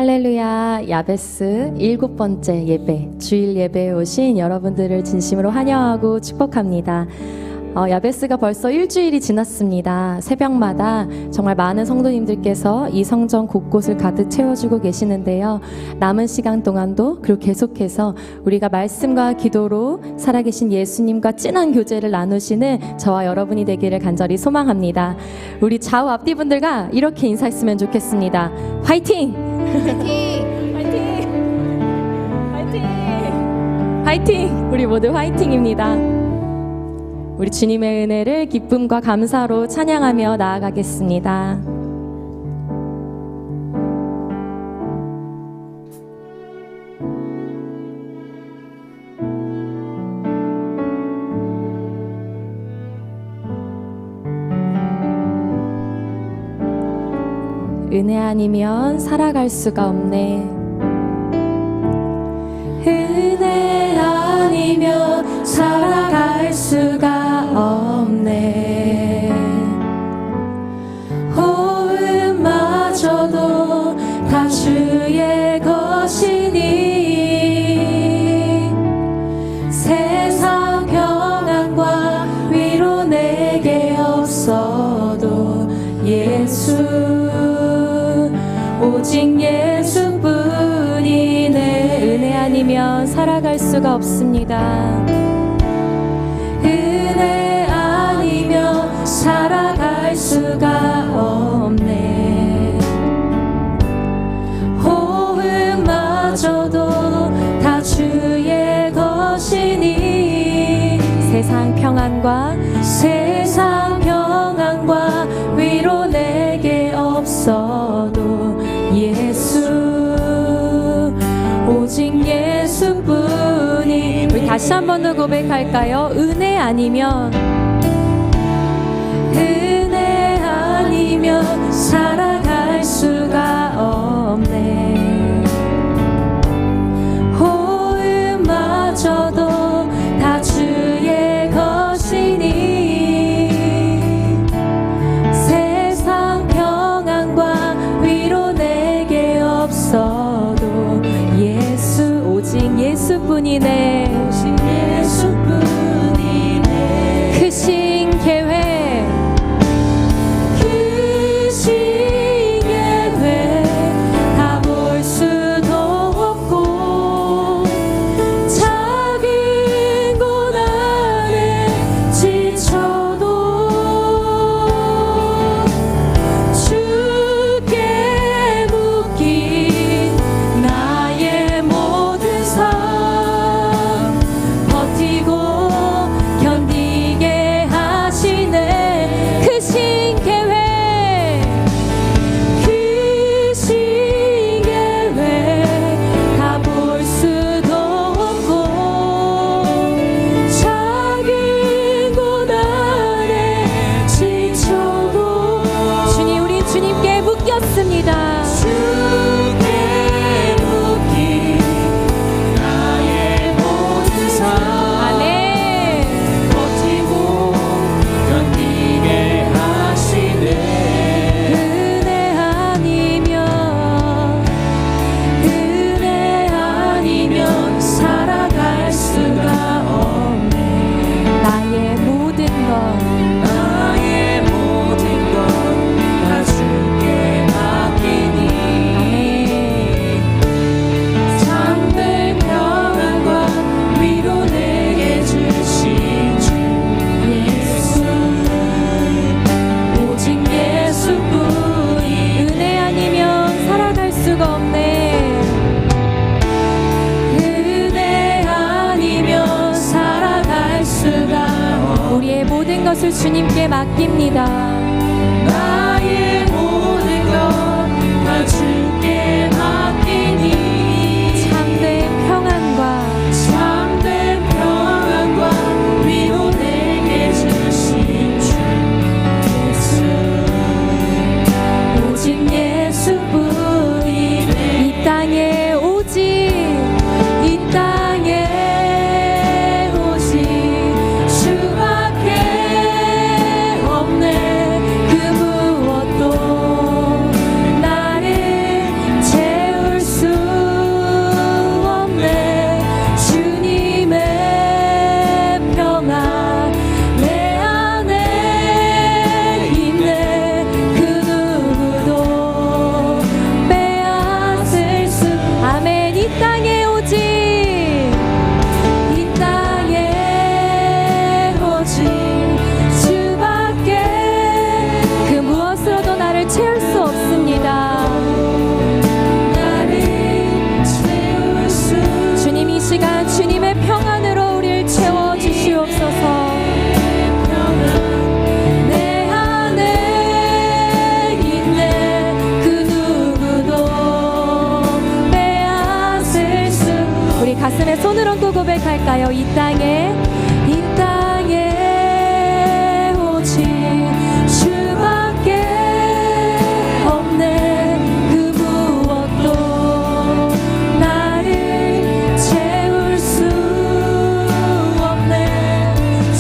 할렐루야. 야베스 7번째 예배, 주일 예배에 오신 여러분들을 진심으로 환영하고 축복합니다. 야베스가 벌써 일주일이 지났습니다. 새벽마다 정말 많은 성도님들께서 이 성전 곳곳을 가득 채워주고 계시는데요. 남은 시간 동안도 그리고 계속해서 우리가 말씀과 기도로 살아계신 예수님과 진한 교제를 나누시는 저와 여러분이 되기를 간절히 소망합니다. 우리 좌우 앞뒤 분들과 이렇게 인사했으면 좋겠습니다. 화이팅! 화이팅! 화이팅! 화이팅! 화이팅! 우리 모두 화이팅입니다. 우리 주님의 은혜를 기쁨과 감사로 찬양하며 나아가겠습니다. 은혜 아니면 살아갈 수가 없네. 은혜 아니면 살아갈 수가 없네. 호흡마저도 다 주의 것이니 세상 평안과 위로 내게 없어도 예수 오직 예수뿐이네. 은혜 아니면 살아갈 수가 없습니다. 은혜 아니면 살아갈 수가 없네. 호흡마저도 다 주의 것이니 세상 평안과 위로 내게 없어도 예수 오직 예수뿐이. 우리 다시 한 번 더 고백할까요? 은혜 아니면 살아갈 수가 없네. 호흡마저도 다 주의 것이니 세상 평안과 위로 내게 없어도 예수 오직 예수뿐이네. 오직 예수뿐이네. 크신 계획 다 볼 수도 없고 작은 고난에 지쳐도 주께 묶인 나의 모든 삶 버티고 견디게 하시네. 크신 계획 다 볼 수도 없고 작은 고난에 지쳐도 주님, 우리 주님께 묶였습니다. 주께 묶인 나의 모든 삶 아멘 버티고 견디게 하시네. 은혜 아니면 살아갈 수가 없네. 나의 모든 것 다 주께 맡기니 참된 평안과 위로 내게 주신 주 예수 오직 예수뿐이. 은혜 아니면 살아갈 수가 없네. 은혜 아니면 살아갈 수가. 우리의 모든 것을 주님께 맡깁니다. 나의 모든 것 다 주께 맡기니 참된 평안과 위로 내게 주신 주 예수 오직 예수뿐이네. 이 땅에 오직 주밖에 없네. 그 무엇도 나를 가슴에 손을 얹고 고백할까요? 이 땅에 오직 주밖에 없네. 그 무엇도 나를 채울 수 없네.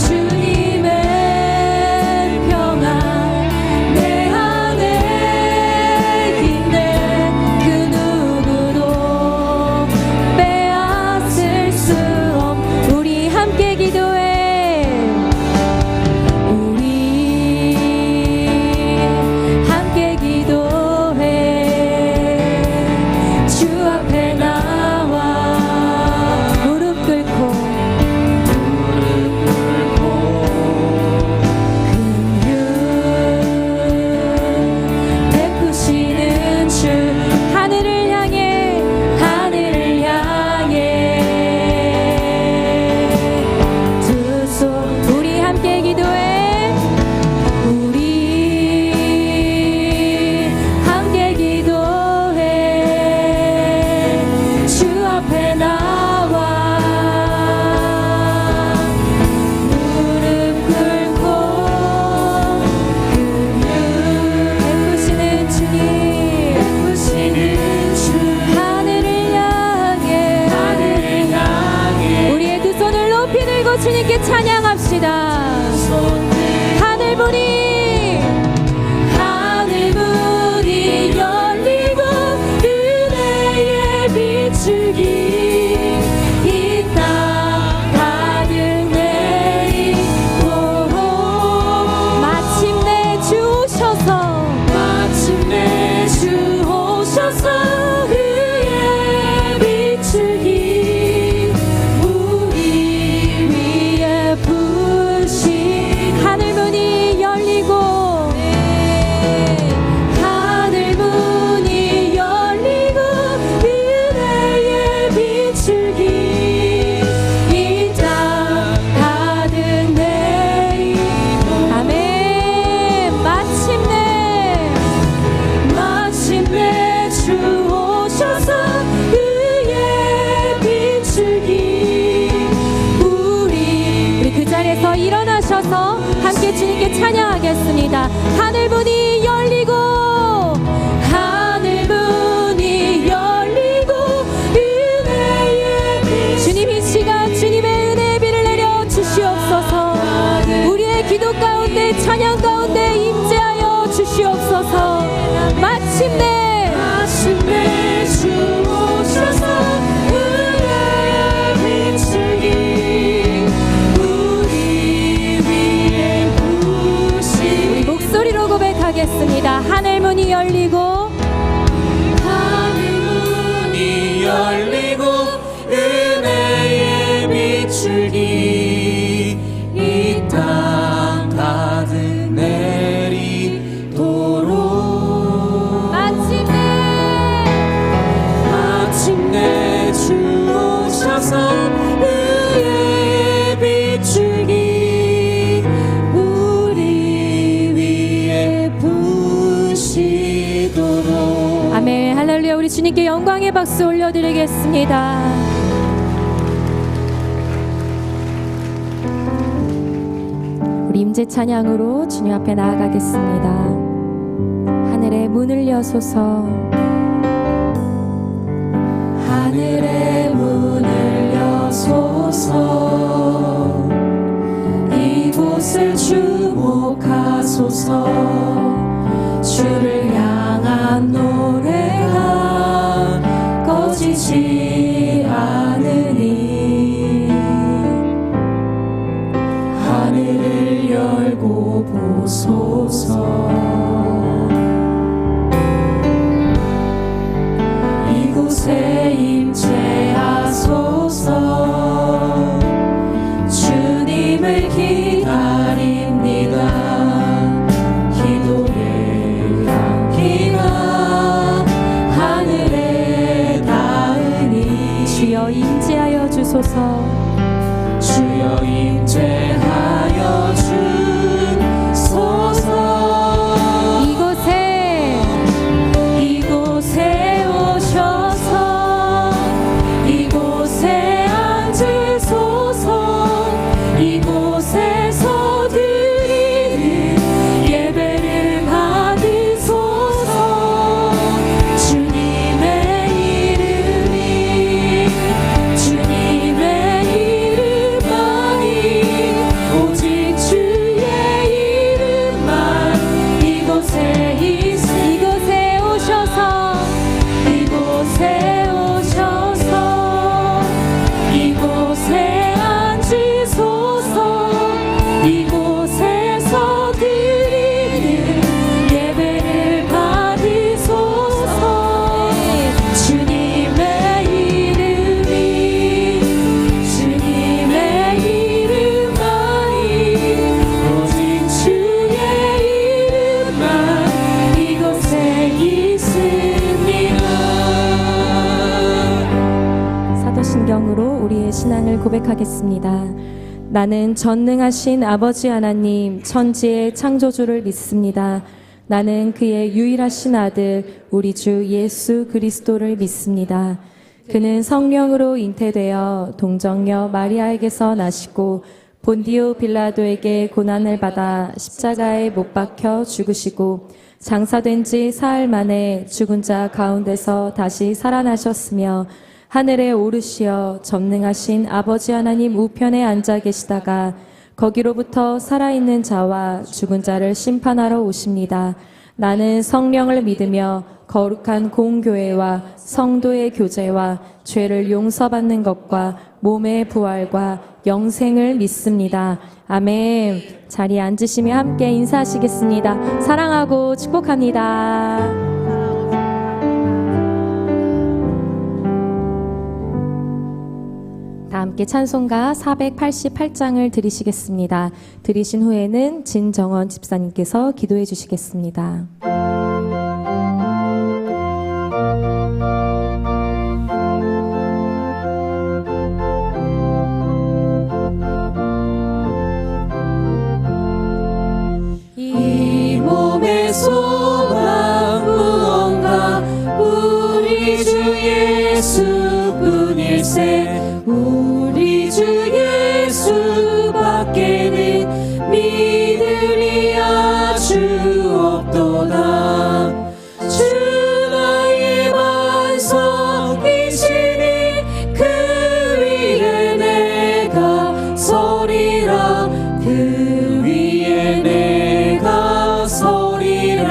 주님의 평안 내 안에 있네. 그 누구도 빼앗을 수 없네. 우리 함께 기도해. 우리 함께 기도해. 주 앞에 나와 무릎 꿇고 긍휼 베푸시는 주. 하늘을 향해 두 손 우리 함께 기도해. 우리 함께 기도해. 주 앞에 나와 무릎 꿇고 베푸시는 주님, 하늘을 향해 우리의 두 손을 높이 들고 주님께 찬양합시다. 하늘 문이 열리고 은혜의 비추기 이 땅 가득 내리고 마침내 주 오셔서 그의 비추기 우리 위에 부으시. 하늘 문이 열리고 은혜의 비추기 이 땅 가득 내리고 아멘. 마침내 주 오셔서 그의 비추기 우리 그 자리에서 일어나셔서 함께 주님께 찬양하겠습니다. 하늘 문이 열리고 은혜의 주님 이 시간 주님의 은혜의 비를 내려 주시옵소서. 우리의 기도 가운데 찬양 가운데 임재하여 주시옵소서. 마침내 주 오셔서 은혜의 비추기 우리 위에 부으시. 우리 목소리로 고백하겠습니다. 하늘 문이 열리고 은혜의 비추기 이 땅 가득 내리도록 마침내 주 오셔서 은혜의 비추기 우리 위에 부으시도록. 아멘. 할렐루야. 우리 주님께 영광의 박수 올려드리겠습니다. 우리 임재 찬양으로 주님 앞에 나아가겠습니다. 하늘의 문을 여소서. 하늘의 문을 여소서. 이곳을 주목하소서. 주를 향한 노래가 꺼지지 않으니 하늘을 열고 보소서. 이곳에 임재하소서. 주님을 기다립니다. 기도의 향기가 하늘에 닿으니 주여 임재하여 주소서. 주여 임재하여 주소서. 이곳에 오셔서 이곳에 저의 신앙을 고백하겠습니다. 나는 전능하신 아버지 하나님 천지의 창조주를 믿습니다. 나는 그의 유일하신 아들 우리 주 예수 그리스도를 믿습니다. 그는 성령으로 잉태되어 동정녀 마리아에게서 나시고 본디오 빌라도에게 고난을 받아 십자가에 못 박혀 죽으시고 장사된 지 사흘 만에 죽은 자 가운데서 다시 살아나셨으며 하늘에 오르시어 전능하신 아버지 하나님 우편에 앉아 계시다가 거기로부터 살아있는 자와 죽은 자를 심판하러 오십니다. 나는 성령을 믿으며 거룩한 공교회와 성도의 교제와 죄를 용서받는 것과 몸의 부활과 영생을 믿습니다. 아멘. 자리에 앉으시며 함께 인사하시겠습니다. 사랑하고 축복합니다. 다 함께 찬송가 488장을 드리시겠습니다. 드리신 후에는 진정원 집사님께서 기도해 주시겠습니다. 이 몸의 소망 무언가 우리 주 예수뿐일세. 우리 주 예수밖에는 믿으리 아주 없도다. 주 나의 반석이시니 그 위에 내가 서리라. 그 위에 내가 서리라.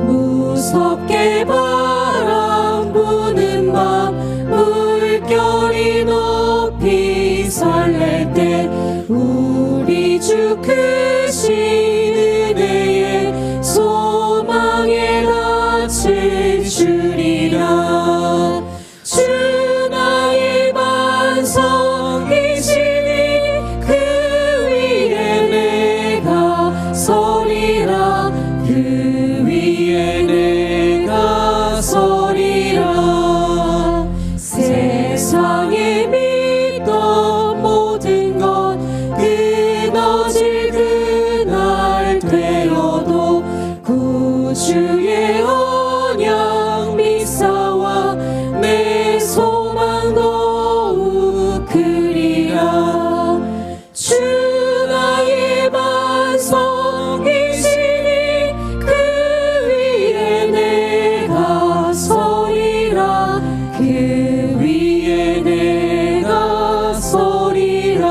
무섭게 바람 부는 밤 물결이 높이 설렐 때 우리 주 크신 은혜에 소망의 낯을 주리라. 주 나의 반석이시니 그 위에 내가 서리라. 그 위에 내가 서리라. 세상에 믿던 모든 것 끊어질 그날 되어도 구주의 언약 믿사와 내 소망 더욱 크리라. 주 나의 반석이시니 그 위에 내가 서리라. 그 위에 내가 서리라.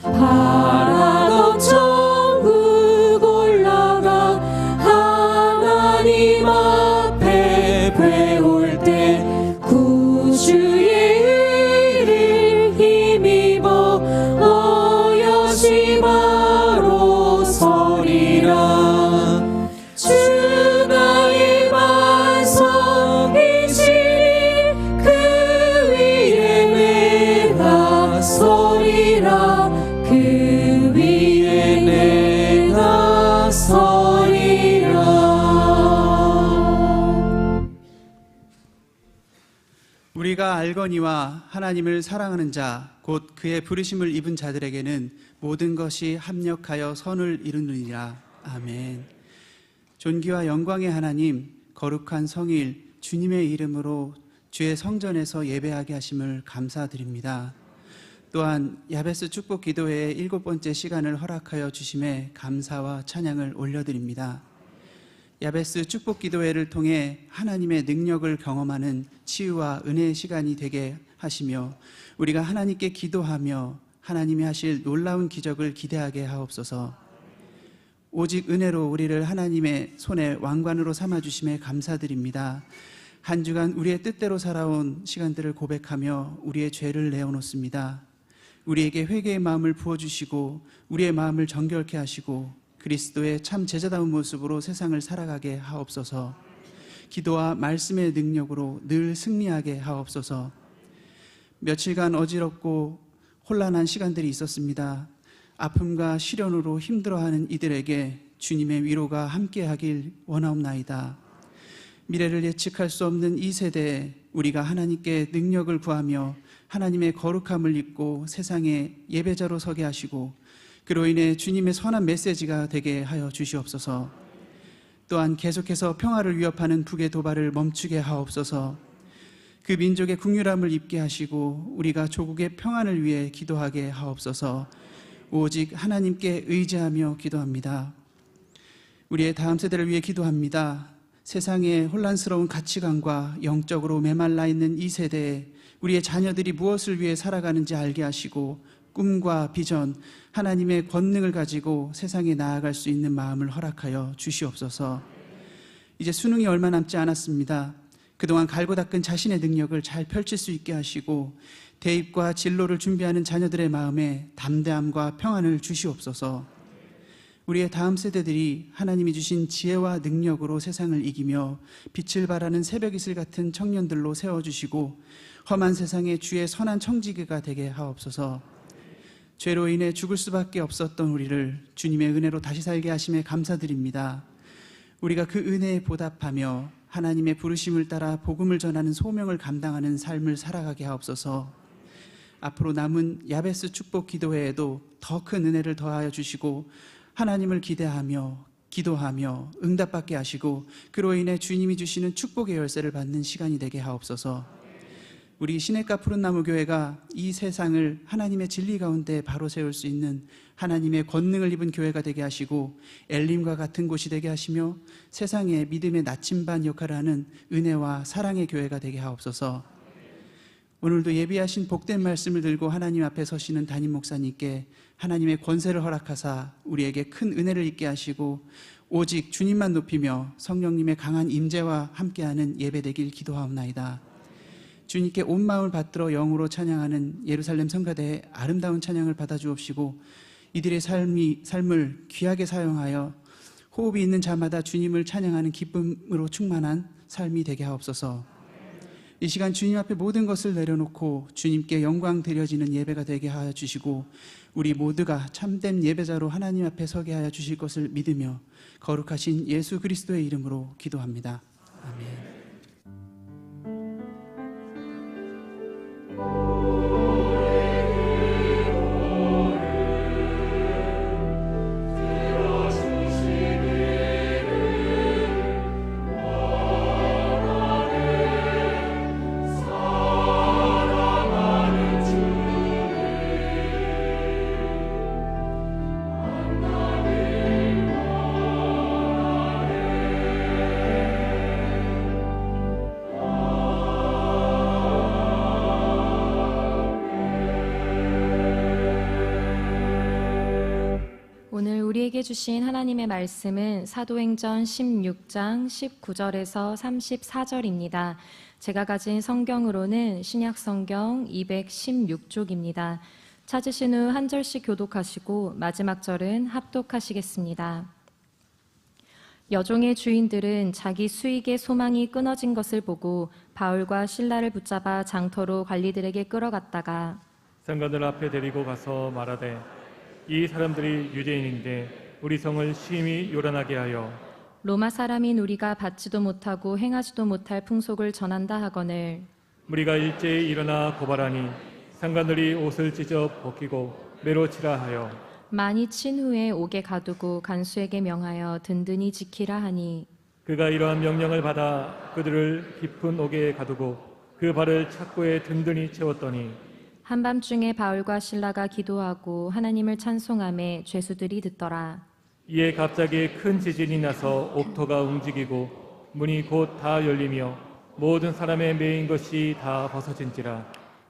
바라던 천국 올라가 하나님 앞에 배울 때 구주의 의를 힘입어 어여지마로 서리라. 주 나의 반석이시니 그 위에 내가 서리라. 그 위에 내가 서리라. 우리가 알거니와 하나님을 사랑하는 자 곧 그의 부르심을 입은 자들에게는 모든 것이 합력하여 선을 이루느니라. 아멘. 존귀와 영광의 하나님, 거룩한 성일 주님의 이름으로 주의 성전에서 예배하게 하심을 감사드립니다. 또한 야베스 축복 기도회의 7번째 시간을 허락하여 주심에 감사와 찬양을 올려드립니다. 야베스 축복 기도회를 통해 하나님의 능력을 경험하는 치유와 은혜의 시간이 되게 하시며 우리가 하나님께 기도하며 하나님이 하실 놀라운 기적을 기대하게 하옵소서. 오직 은혜로 우리를 하나님의 손에 왕관으로 삼아주심에 감사드립니다. 한 주간 우리의 뜻대로 살아온 시간들을 고백하며 우리의 죄를 내어놓습니다. 우리에게 회개의 마음을 부어주시고 우리의 마음을 정결케 하시고 그리스도의 참 제자다운 모습으로 세상을 살아가게 하옵소서. 기도와 말씀의 능력으로 늘 승리하게 하옵소서. 며칠간 어지럽고 혼란한 시간들이 있었습니다. 아픔과 시련으로 힘들어하는 이들에게 주님의 위로가 함께하길 원하옵나이다. 미래를 예측할 수 없는 이 세대에 우리가 하나님께 능력을 구하며 하나님의 거룩함을 입고 세상에 예배자로 서게 하시고 그로 인해 주님의 선한 메시지가 되게 하여 주시옵소서. 또한 계속해서 평화를 위협하는 북의 도발을 멈추게 하옵소서. 그 민족의 국률함을 입게 하시고 우리가 조국의 평안을 위해 기도하게 하옵소서. 오직 하나님께 의지하며 기도합니다. 우리의 다음 세대를 위해 기도합니다. 세상의 혼란스러운 가치관과 영적으로 메말라 있는 이 세대에 우리의 자녀들이 무엇을 위해 살아가는지 알게 하시고 꿈과 비전, 하나님의 권능을 가지고 세상에 나아갈 수 있는 마음을 허락하여 주시옵소서. 이제 수능이 얼마 남지 않았습니다. 그동안 갈고 닦은 자신의 능력을 잘 펼칠 수 있게 하시고 대입과 진로를 준비하는 자녀들의 마음에 담대함과 평안을 주시옵소서. 우리의 다음 세대들이 하나님이 주신 지혜와 능력으로 세상을 이기며 빛을 발하는 새벽 이슬 같은 청년들로 세워주시고 험한 세상에 주의 선한 청지기가 되게 하옵소서. 죄로 인해 죽을 수밖에 없었던 우리를 주님의 은혜로 다시 살게 하심에 감사드립니다. 우리가 그 은혜에 보답하며 하나님의 부르심을 따라 복음을 전하는 소명을 감당하는 삶을 살아가게 하옵소서. 앞으로 남은 야베스 축복 기도회에도 더 큰 은혜를 더하여 주시고 하나님을 기대하며 기도하며 응답받게 하시고 그로 인해 주님이 주시는 축복의 열쇠를 받는 시간이 되게 하옵소서. 우리 시냇가 푸른나무 교회가 이 세상을 하나님의 진리 가운데 바로 세울 수 있는 하나님의 권능을 입은 교회가 되게 하시고 엘림과 같은 곳이 되게 하시며 세상에 믿음의 나침반 역할을 하는 은혜와 사랑의 교회가 되게 하옵소서. 오늘도 예비하신 복된 말씀을 들고 하나님 앞에 서시는 담임 목사님께 하나님의 권세를 허락하사 우리에게 큰 은혜를 있게 하시고 오직 주님만 높이며 성령님의 강한 임재와 함께하는 예배되길 기도하옵나이다. 주님께 온 마음을 받들어 영으로 찬양하는 예루살렘 성가대의 아름다운 찬양을 받아주옵시고 이들의 삶을 귀하게 사용하여 호흡이 있는 자마다 주님을 찬양하는 기쁨으로 충만한 삶이 되게 하옵소서. 이 시간 주님 앞에 모든 것을 내려놓고 주님께 영광 드려지는 예배가 되게 하여 주시고 우리 모두가 참된 예배자로 하나님 앞에 서게 하여 주실 것을 믿으며 거룩하신 예수 그리스도의 이름으로 기도합니다. 아멘. 오늘 우리에게 주신 하나님의 말씀은 사도행전 16장 19절에서 34절입니다. 제가 가진 성경으로는 신약성경 216쪽입니다. 찾으신 후 한 절씩 교독하시고 마지막 절은 합독하시겠습니다. 여종의 주인들은 자기 수익의 소망이 끊어진 것을 보고 바울과 실라를 붙잡아 장터로 관리들에게 끌어갔다가 상관들 앞에 데리고 가서 말하되 이 사람들이 유대인인데 우리 성을 심히 요란하게 하여 로마 사람인 우리가 받지도 못하고 행하지도 못할 풍속을 전한다 하거늘 우리가 일제히 일어나 고발하니 상관들이 옷을 찢어 벗기고 매로 치라 하여 많이 친 후에 옥에 가두고 간수에게 명하여 든든히 지키라 하니 그가 이러한 명령을 받아 그들을 깊은 옥에 가두고 그 발을 착고에 든든히 채웠더니 한밤중에 바울과 실라가 기도하고 하나님을 찬송하며 죄수들이 듣더라. 이에 갑자기 큰 지진이 나서 옥토가 움직이고 문이 곧 다 열리며 모든 사람의 매인 것이 다 벗어진지라.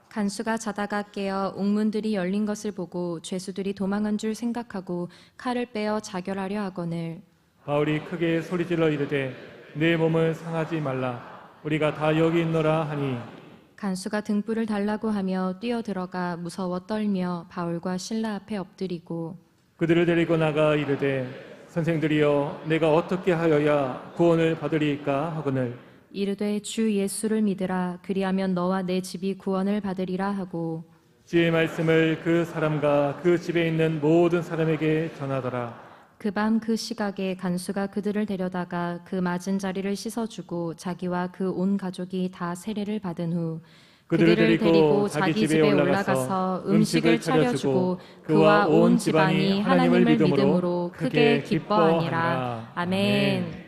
간수가 자다가 깨어 옥문들이 열린 것을 보고 죄수들이 도망한 줄 생각하고 칼을 빼어 자결하려 하거늘 바울이 크게 소리질러 이르되 내 몸을 상하지 말라 우리가 다 여기 있노라 하니 간수가 등불을 달라고 하며 뛰어들어가 무서워 떨며 바울과 실라 앞에 엎드리고 그들을 데리고 나가 이르되 선생들이여 내가 어떻게 하여야 구원을 받으리이까 하거늘 이르되 주 예수를 믿으라 그리하면 너와 내 집이 구원을 받으리라 하고 주의 말씀을 그 사람과 그 집에 있는 모든 사람에게 전하더라. 그 밤 그 시각에 간수가 그들을 데려다가 그 맞은 자리를 씻어주고 자기와 그 온 가족이 다 세례를 받은 후 그들을 데리고 자기 집에 올라가서 음식을 차려주고 그와 온 집안이 하나님을 믿음으로 크게 기뻐하니라. 아멘.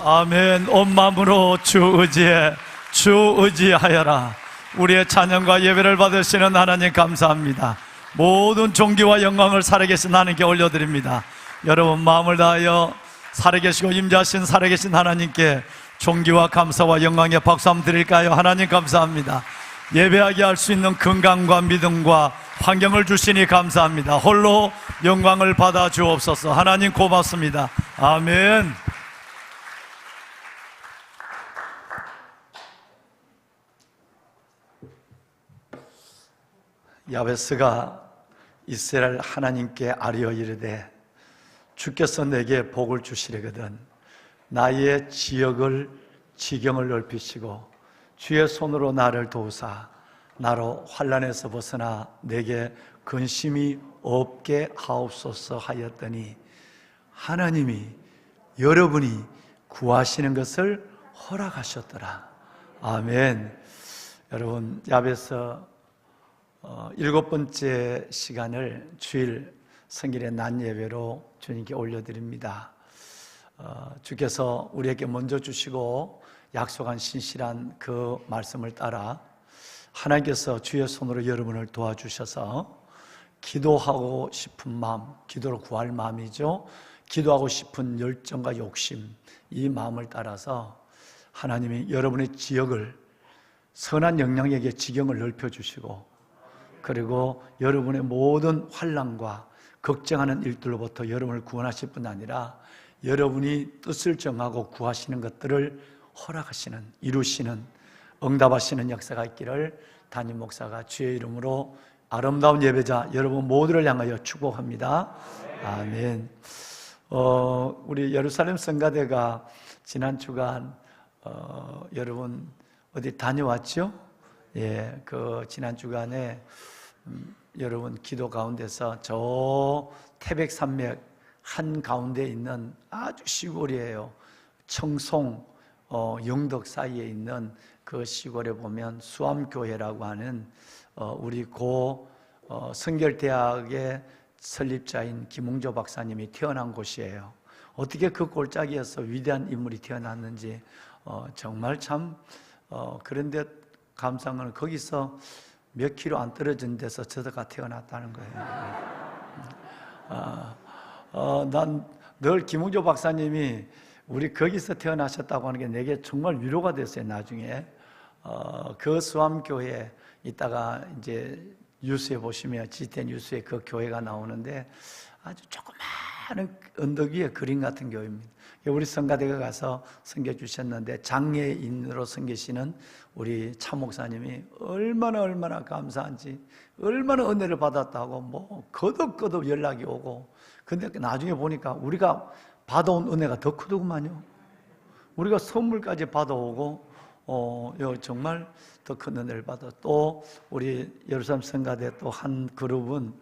아멘. 온 마음으로 주 의지하여라. 우리의 찬양과 예배를 받으시는 하나님 감사합니다. 모든 존귀와 영광을 살아계신 하나님께 올려드립니다. 여러분 마음을 다하여 살아계시고 임재하신 살아계신 하나님께 존귀와 감사와 영광의 박수 한번 드릴까요? 하나님 감사합니다. 예배하게 할 수 있는 건강과 믿음과 환경을 주시니 감사합니다. 홀로 영광을 받아 주옵소서. 하나님 고맙습니다. 아멘. 야베스가 이스라엘 하나님께 아뢰어 이르되 주께서 내게 복을 주시려거든 나의 지경을 넓히시고 주의 손으로 나를 도우사 나로 환난에서 벗어나 내게 근심이 없게 하옵소서 하였더니 하나님이 여러분이 구하시는 것을 허락하셨더라. 아멘. 여러분 야베스 7번째 시간을 주일 성길의 낮 예배로 주님께 올려드립니다. 주께서 우리에게 먼저 주시고 약속한 신실한 그 말씀을 따라 하나님께서 주의 손으로 여러분을 도와주셔서 기도하고 싶은 마음, 기도로 구할 마음이죠. 기도하고 싶은 열정과 욕심, 이 마음을 따라서 하나님이 여러분의 지역을, 선한 영향력의 지경을 넓혀주시고, 그리고 여러분의 모든 환난과 걱정하는 일들로부터 여러분을 구원하실 뿐 아니라 여러분이 뜻을 정하고 구하시는 것들을 허락하시는, 이루시는, 응답하시는 역사가 있기를 담임 목사가 주의 이름으로 아름다운 예배자 여러분 모두를 향하여 축복합니다. 아멘. 우리 예루살렘 성가대가 지난 주간 여러분 어디 다녀왔죠? 예, 그 지난 주간에 여러분 기도 가운데서 저 태백산맥 한 가운데 있는 아주 시골이에요. 청송 영덕 사이에 있는 그 시골에 보면 수암교회라고 하는 우리 고 성결대학의 설립자인 김웅조 박사님이 태어난 곳이에요. 어떻게 그 골짜기에서 위대한 인물이 태어났는지 정말 참 그런데 감사한 건 거기서 몇 킬로 안 떨어진 데서 저자가 태어났다는 거예요. 난 늘 김웅조 박사님이 우리 거기서 태어나셨다고 하는 게 내게 정말 위로가 됐어요. 나중에 그 수암교회 이따가 이제 뉴스에 보시면 GTN 뉴스에 그 교회가 나오는데 아주 조그마한 언덕 위에 그림 같은 교회입니다. 우리 성가대가 가서 섬겨주셨는데 장애인으로 섬기시는 우리 차 목사님이 얼마나 감사한지, 얼마나 은혜를 받았다고 뭐 거듭 연락이 오고, 근데 나중에 보니까 우리가 받아온 은혜가 더 크더구만요. 우리가 선물까지 받아오고 정말 더 큰 은혜를 받아. 또 우리 예루살렘 성가대 또 한 그룹은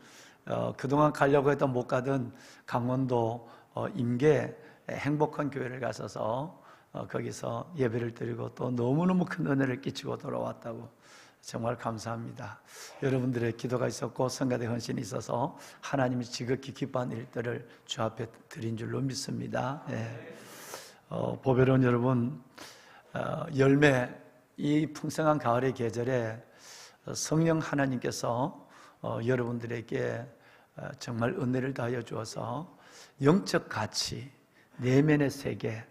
그동안 가려고 했던 못 가던 강원도 임계 행복한 교회를 가셔서 거기서 예배를 드리고 또 너무너무 큰 은혜를 끼치고 돌아왔다고. 정말 감사합니다. 여러분들의 기도가 있었고 성가대 헌신이 있어서 하나님이 지극히 기뻐한 일들을 주 앞에 드린 줄로 믿습니다. 예. 보배로운 여러분, 열매, 이 풍성한 가을의 계절에 성령 하나님께서 여러분들에게 정말 은혜를 다하여 주어서 영적 가치, 내면의 세계,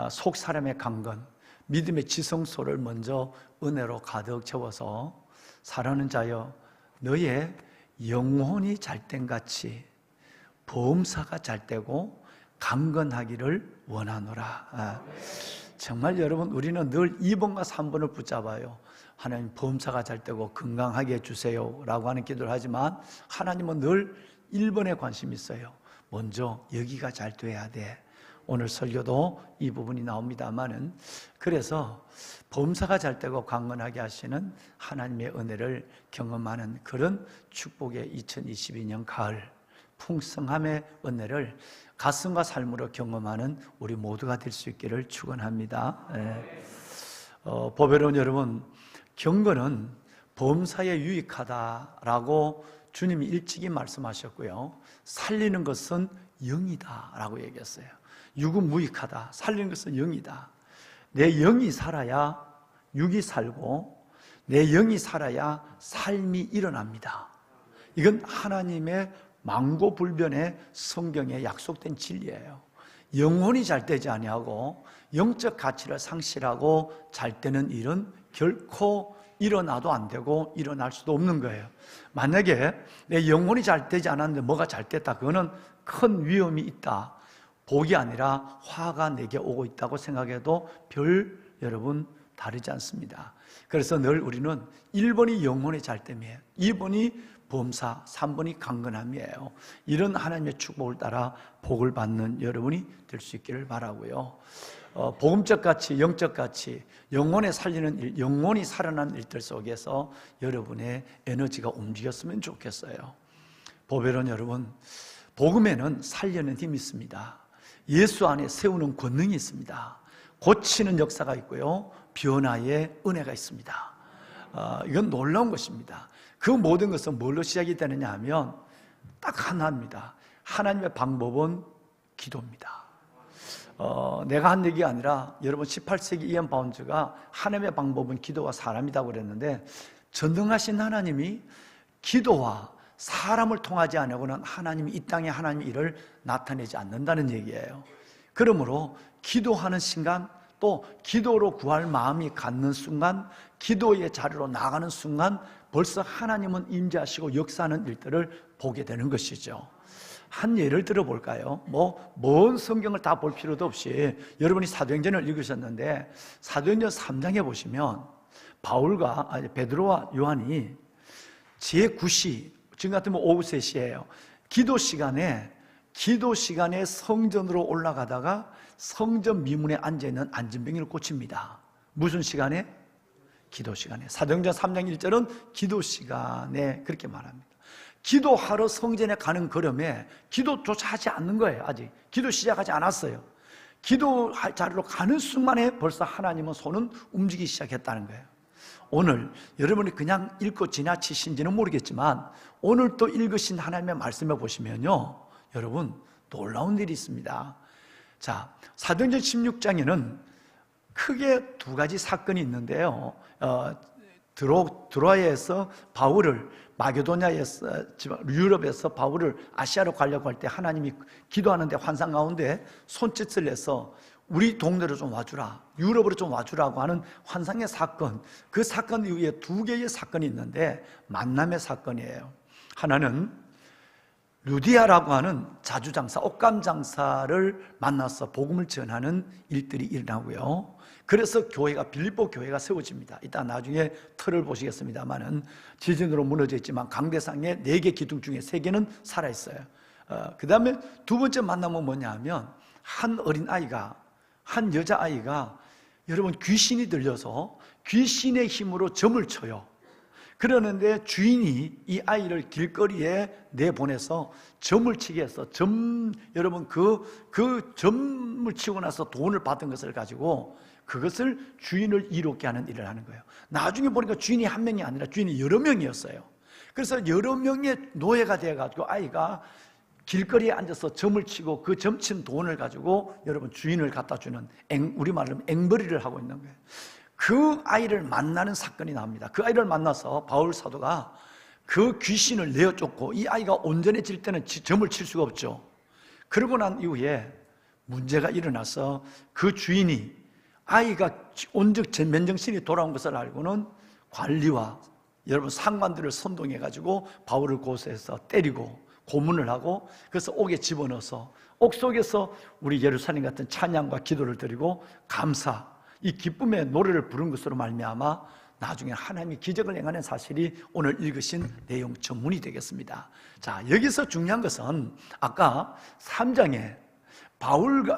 속 사람의 강건, 믿음의 지성소를 먼저 은혜로 가득 채워서 살아는 자여 너의 영혼이 잘된 같이 범사가 잘되고 강건하기를 원하노라. 정말 여러분, 우리는 늘 2번과 3번을 붙잡아요. 하나님 범사가 잘되고 건강하게 해주세요 라고 하는 기도를 하지만 하나님은 늘 1번에 관심이 있어요. 먼저 여기가 잘 돼야 돼. 오늘 설교도 이 부분이 나옵니다만은, 그래서 범사가 잘되고 강건하게 하시는 하나님의 은혜를 경험하는 그런 축복의 2022년 가을, 풍성함의 은혜를 가슴과 삶으로 경험하는 우리 모두가 될 수 있기를 축원합니다. 보배로운 여러분, 경건은 범사에 유익하다라고 주님이 일찍이 말씀하셨고요, 살리는 것은 영이다 라고 얘기했어요. 육은 무익하다, 살리는 것은 영이다. 내 영이 살아야 육이 살고 내 영이 살아야 삶이 일어납니다. 이건 하나님의 만고불변의 성경에 약속된 진리예요. 영혼이 잘 되지 아니하고 영적 가치를 상실하고 잘 되는 일은 결코 일어나도 안 되고 일어날 수도 없는 거예요. 만약에 내 영혼이 잘 되지 않았는데 뭐가 잘 됐다, 그거는 큰 위험이 있다, 복이 아니라 화가 내게 오고 있다고 생각해도 별 여러분 다르지 않습니다. 그래서 늘 우리는 1번이 영혼이 잘됨이에요, 2번이 범사, 3번이 강건함이에요. 이런 하나님의 축복을 따라 복을 받는 여러분이 될 수 있기를 바라고요. 복음적 가치, 영적 가치, 영혼에 살리는 일, 영혼이 살아나는 일들 속에서 여러분의 에너지가 움직였으면 좋겠어요. 보배로운 여러분, 복음에는 살려는 힘이 있습니다. 예수 안에 세우는 권능이 있습니다. 고치는 역사가 있고요, 변화의 은혜가 있습니다. 이건 놀라운 것입니다. 그 모든 것은 뭘로 시작이 되느냐 하면 딱 하나입니다. 하나님의 방법은 기도입니다. 내가 한 얘기가 아니라 여러분 18세기 이안 바운즈가 하나님의 방법은 기도와 사람이라고 그랬는데, 전능하신 하나님이 기도와 사람을 통하지 않고는 하나님이 이 땅에 하나님의 일을 나타내지 않는다는 얘기예요. 그러므로 기도하는 순간, 또 기도로 구할 마음이 갖는 순간, 기도의 자리로 나가는 순간 벌써 하나님은 임재하시고 역사하는 일들을 보게 되는 것이죠. 한 예를 들어볼까요? 먼 성경을 다 볼 필요도 없이 여러분이 사도행전을 읽으셨는데 사도행전 3장에 보시면 베드로와 요한이 제9시, 지금 같으면 오후 3시예요. 기도 시간에 성전으로 올라가다가 성전 미문에 앉아있는 안진뱅이를 고칩니다. 무슨 시간에? 기도 시간에. 사도행전 3장 1절은 기도 시간에 그렇게 말합니다. 기도하러 성전에 가는 걸음에 기도조차 하지 않는 거예요. 아직 기도 시작하지 않았어요. 기도 자리로 가는 순간에 벌써 하나님은 손은 움직이기 시작했다는 거예요. 오늘 여러분이 그냥 읽고 지나치신지는 모르겠지만 오늘 또 읽으신 하나님의 말씀에 보시면요, 여러분 놀라운 일이 있습니다. 자, 사도행전 16장에는 크게 두 가지 사건이 있는데요. 드로아에서 바울을, 마게도냐에서, 유럽에서 바울을 아시아로 가려고 할 때 하나님이 기도하는데 환상 가운데 손짓을 해서 우리 동네로 좀 와주라, 유럽으로 좀 와주라고 하는 환상의 사건, 그 사건 이후에 두 개의 사건이 있는데 만남의 사건이에요. 하나는 루디아라고 하는 자주장사, 옷감장사를 만나서 복음을 전하는 일들이 일어나고요. 그래서 빌립보 교회가 세워집니다. 이따 나중에 틀을 보시겠습니다만은 지진으로 무너져 있지만 강대상의 4개 기둥 중에 3개는 살아있어요. 그 다음에 두 번째 만남은 뭐냐 하면 한 어린아이가, 한 여자아이가 여러분 귀신이 들려서 귀신의 힘으로 점을 쳐요. 그러는데 주인이 이 아이를 길거리에 내보내서 점을 치게 해서 여러분 그 점을 치고 나서 돈을 받은 것을 가지고 그것을 주인을 이롭게 하는 일을 하는 거예요. 나중에 보니까 주인이 한 명이 아니라 주인이 여러 명이었어요. 그래서 여러 명의 노예가 되어가지고 아이가 길거리에 앉아서 점을 치고 그 점친 돈을 가지고 여러분 주인을 갖다 주는, 우리말로 앵벌이를 하고 있는 거예요. 그 아이를 만나는 사건이 나옵니다. 그 아이를 만나서 바울 사도가 그 귀신을 내어 쫓고, 이 아이가 온전해질 때는 점을 칠 수가 없죠. 그러고 난 이후에 문제가 일어나서 그 주인이 아이가 맨정신이 돌아온 것을 알고는 관리와 여러분 상관들을 선동해 가지고 바울을 고소해서 때리고 고문을 하고, 그래서 옥에 집어넣어서 옥 속에서 우리 예루살렘 같은 찬양과 기도를 드리고 감사, 이 기쁨의 노래를 부른 것으로 말미암아 나중에 하나님이 기적을 행하는 사실이 오늘 읽으신 내용 전문이 되겠습니다. 자, 여기서 중요한 것은 아까 3장에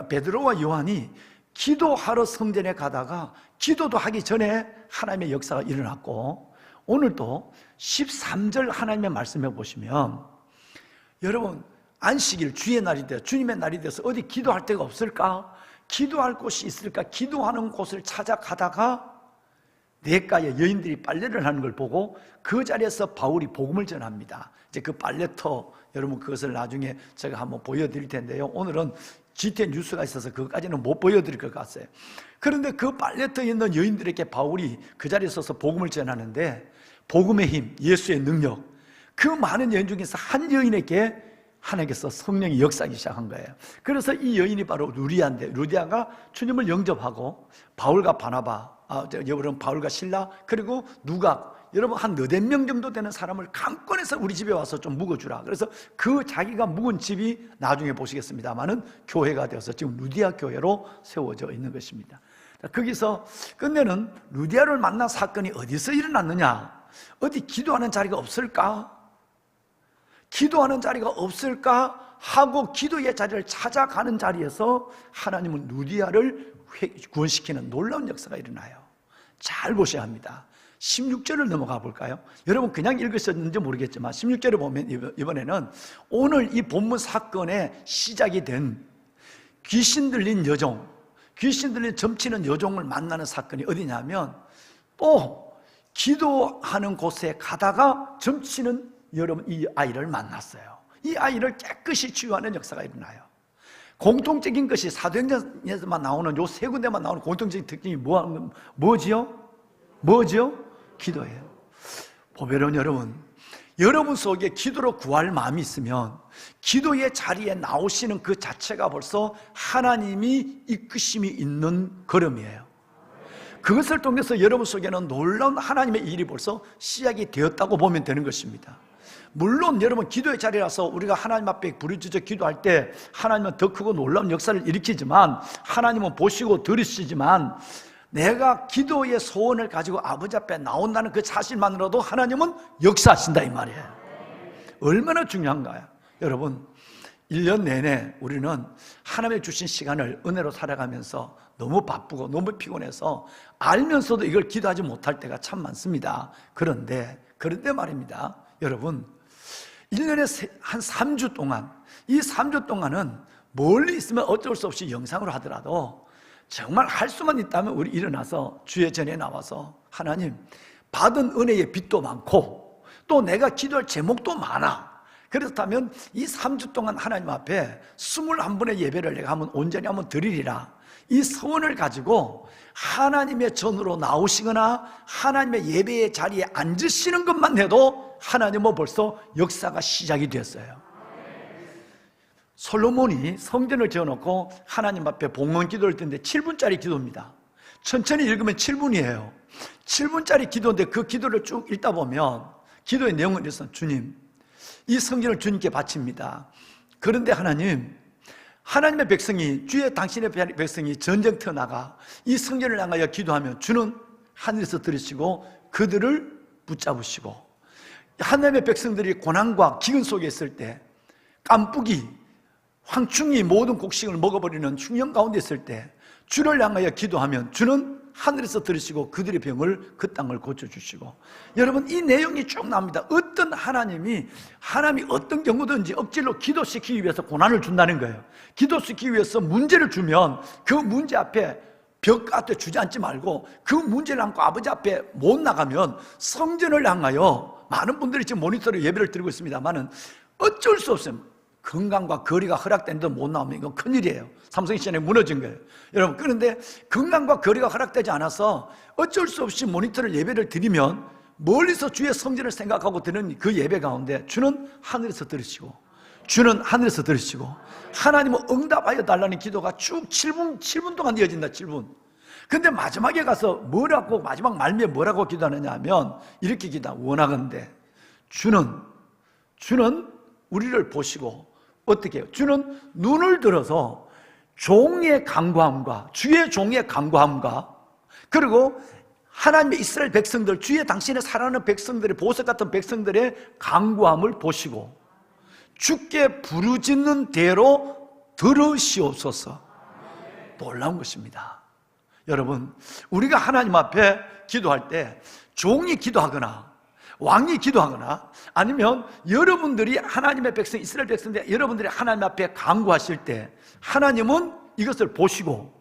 베드로와 요한이 기도하러 성전에 가다가 기도도 하기 전에 하나님의 역사가 일어났고, 오늘도 13절 하나님의 말씀해 보시면 여러분 안식일 주의 날이 되어 주님의 날이 돼서 어디 기도할 데가 없을까? 기도할 곳이 있을까? 기도하는 곳을 찾아가다가 냇가에 여인들이 빨래를 하는 걸 보고 그 자리에서 바울이 복음을 전합니다. 이제 그 빨래터, 여러분 그것을 나중에 제가 한번 보여드릴 텐데요. 오늘은 GTN 뉴스가 있어서 그것까지는 못 보여드릴 것 같아요. 그런데 그 빨래터에 있는 여인들에게 바울이 그 자리에 서서 복음을 전하는데 복음의 힘, 예수의 능력, 그 많은 여인 중에서 한 여인에게 하나님께서 성령이 역사하기 시작한 거예요. 그래서 이 여인이 바로 루디아인데, 루디아가 주님을 영접하고 바울과 바나바, 여러분 바울과 실라, 그리고 누각, 여러분 한 4-5명 정도 되는 사람을 강권해서 우리 집에 와서 좀 묵어주라. 그래서 그 자기가 묵은 집이 나중에 보시겠습니다만은 교회가 되어서 지금 루디아 교회로 세워져 있는 것입니다. 거기서 끝내는 루디아를 만난 사건이 어디서 일어났느냐? 어디 기도하는 자리가 없을까? 기도하는 자리가 없을까 하고 기도의 자리를 찾아가는 자리에서 하나님은 루디아를 구원시키는 놀라운 역사가 일어나요. 잘 보셔야 합니다. 16절을 넘어가 볼까요? 여러분 그냥 읽으셨는지 모르겠지만 16절을 보면 이번에는 오늘 이 본문 사건의 시작이 된 귀신 들린 여종, 귀신 들린 점치는 여종을 만나는 사건이 어디냐면 또 기도하는 곳에 가다가 점치는 여러분 이 아이를 만났어요. 이 아이를 깨끗이 치유하는 역사가 일어나요. 공통적인 것이 사도행전에서만 나오는 요 3군데만 나오는 공통적인 특징이 뭐지요? 기도예요. 보배로운 여러분, 여러분 속에 기도로 구할 마음이 있으면 기도의 자리에 나오시는 그 자체가 벌써 하나님이 이끄심이 있는 걸음이에요. 그것을 통해서 여러분 속에는 놀라운 하나님의 일이 벌써 시작이 되었다고 보면 되는 것입니다. 물론 여러분 기도의 자리라서 우리가 하나님 앞에 부르짖어 기도할 때 하나님은 더 크고 놀라운 역사를 일으키지만, 하나님은 보시고 들으시지만, 내가 기도의 소원을 가지고 아버지 앞에 나온다는 그 사실만으로도 하나님은 역사하신다 이 말이에요. 얼마나 중요한가요? 여러분, 1년 내내 우리는 하나님의 주신 시간을 은혜로 살아가면서 너무 바쁘고 너무 피곤해서 알면서도 이걸 기도하지 못할 때가 참 많습니다. 그런데 말입니다, 여러분, 1년에 한 3주 동안, 이 3주 동안은 멀리 있으면 어쩔 수 없이 영상으로 하더라도 정말 할 수만 있다면 우리 일어나서 주의 전에 나와서 하나님, 받은 은혜의 빚도 많고 또 내가 기도할 제목도 많아. 그렇다면 이 3주 동안 하나님 앞에 21번의 예배를 내가 온전히 한번 드리리라, 이 소원을 가지고 하나님의 전으로 나오시거나 하나님의 예배의 자리에 앉으시는 것만 해도 하나님은 벌써 역사가 시작이 되었어요. 솔로몬이 성전을 지어놓고 하나님 앞에 봉헌 기도를 드는데 7분짜리 기도입니다. 천천히 읽으면 7분이에요 7분짜리 기도인데 그 기도를 쭉 읽다 보면 기도의 내용은 이래서, 주님, 이 성전을 주님께 바칩니다. 그런데 하나님, 하나님의 백성이, 주의 당신의 백성이 전쟁터 나가 이 성전을 향하여 기도하면 주는 하늘에서 들으시고 그들을 붙잡으시고, 하나님의 백성들이 고난과 기근 속에 있을 때, 깐뿌기, 황충이 모든 곡식을 먹어버리는 흉령 가운데 있을 때 주를 향하여 기도하면 주는 하늘에서 들으시고 그들의 병을, 그 땅을 고쳐주시고. 여러분, 이 내용이 쭉 나옵니다. 어떤 하나님이 어떤 경우든지 억지로 기도시키기 위해서 고난을 준다는 거예요. 기도시키기 위해서 문제를 주면 그 문제 앞에 벽 앞에 주저앉지 말고 그 문제를 안고 아버지 앞에 못 나가면, 성전을 향하여 많은 분들이 지금 모니터로 예배를 드리고 있습니다만은 어쩔 수 없어요. 건강과 거리가 허락된데 못 나오면 이건 큰일이에요. 삼성이 시간에 무너진 거예요. 여러분, 그런데 건강과 거리가 허락되지 않아서 어쩔 수 없이 모니터를 예배를 드리면 멀리서 주의 성전을 생각하고 드는 그 예배 가운데 주는 하늘에서 들으시고, 주는 하늘에서 들으시고, 하나님은 응답하여 달라는 기도가 쭉 7분 동안 이어진다. 7분. 근데 마지막에 가서 뭐라고, 마지막 말미에 뭐라고 기도하느냐 하면 이렇게 기도하, 원하건대 주는 우리를 보시고 어떻게 해요? 주는 눈을 들어서 종의 간구함과, 주의 종의 간구함과, 그리고 하나님의 이스라엘 백성들, 주의 당신의 사랑하는 백성들의, 보석 같은 백성들의 간구함을 보시고 주께 부르짖는 대로 들으시옵소서. 놀라운 것입니다. 여러분, 우리가 하나님 앞에 기도할 때 종이 기도하거나 왕이 기도하거나 아니면 여러분들이 하나님의 백성, 이스라엘 백성들, 여러분들이 하나님 앞에 간구하실 때 하나님은 이것을 보시고,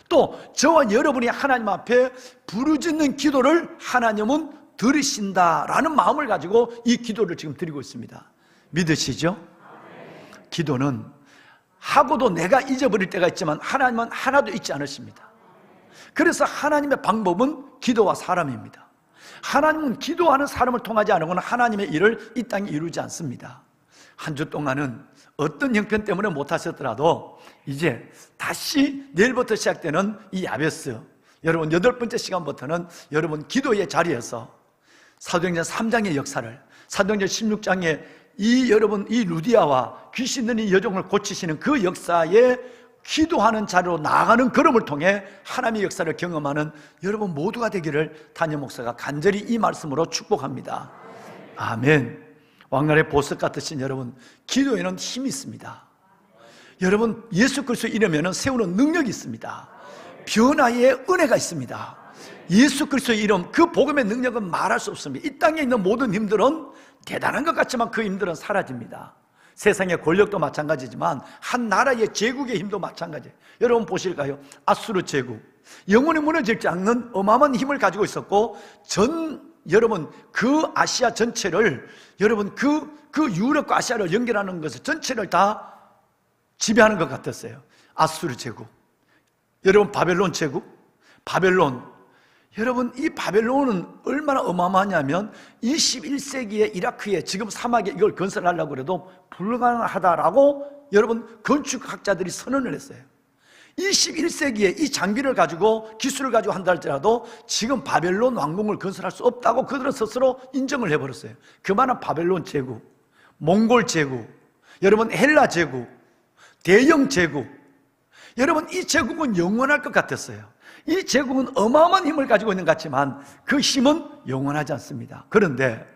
또 저와 여러분이 하나님 앞에 부르짖는 기도를 하나님은 들으신다라는 마음을 가지고 이 기도를 지금 드리고 있습니다. 믿으시죠? 기도는 하고도 내가 잊어버릴 때가 있지만 하나님은 하나도 잊지 않으십니다. 그래서 하나님의 방법은 기도와 사람입니다. 하나님은 기도하는 사람을 통하지 않으면 하나님의 일을 이 땅에 이루지 않습니다. 한 주 동안은 어떤 형편 때문에 못하셨더라도 이제 다시 내일부터 시작되는 이 야베스, 여러분 8번째 시간부터는 여러분 기도의 자리에서 사도행전 3장의 역사를, 사도행전 16장에 여러분 이 루디아와 귀신 들린 여종을 고치시는 그 역사에 기도하는 자리로 나아가는 걸음을 통해 하나님의 역사를 경험하는 여러분 모두가 되기를 담임 목사가 간절히 이 말씀으로 축복합니다. 아멘. 왕관의 보석 같으신 여러분, 기도에는 힘이 있습니다. 여러분, 예수 그리스도 이름에는 세우는 능력이 있습니다. 변화의 은혜가 있습니다. 예수 그리스도의 이름, 그 복음의 능력은 말할 수 없습니다. 이 땅에 있는 모든 힘들은 대단한 것 같지만 그 힘들은 사라집니다. 세상의 권력도 마찬가지지만 한 나라의 제국의 힘도 마찬가지예요. 여러분 보실까요? 아수르 제국, 영원히 무너지지 않는 어마어마한 힘을 가지고 있었고, 여러분 그 아시아 전체를, 여러분 그 유럽과 아시아를 연결하는 것을 전체를 다 지배하는 것 같았어요. 아수르 제국, 여러분 바벨론 제국, 바벨론, 여러분, 이 바벨론은 얼마나 어마어마하냐면 21세기에 이라크에 지금 사막에 이걸 건설하려고 해도 불가능하다라고 여러분 건축학자들이 선언을 했어요. 21세기에 이 장비를 가지고 기술을 가지고 한다 할지라도 지금 바벨론 왕궁을 건설할 수 없다고 그들은 스스로 인정을 해버렸어요. 그만한 바벨론 제국, 몽골 제국, 여러분 헬라 제국, 대영 제국, 여러분 이 제국은 영원할 것 같았어요. 이 제국은 어마어마한 힘을 가지고 있는 것 같지만 그 힘은 영원하지 않습니다. 그런데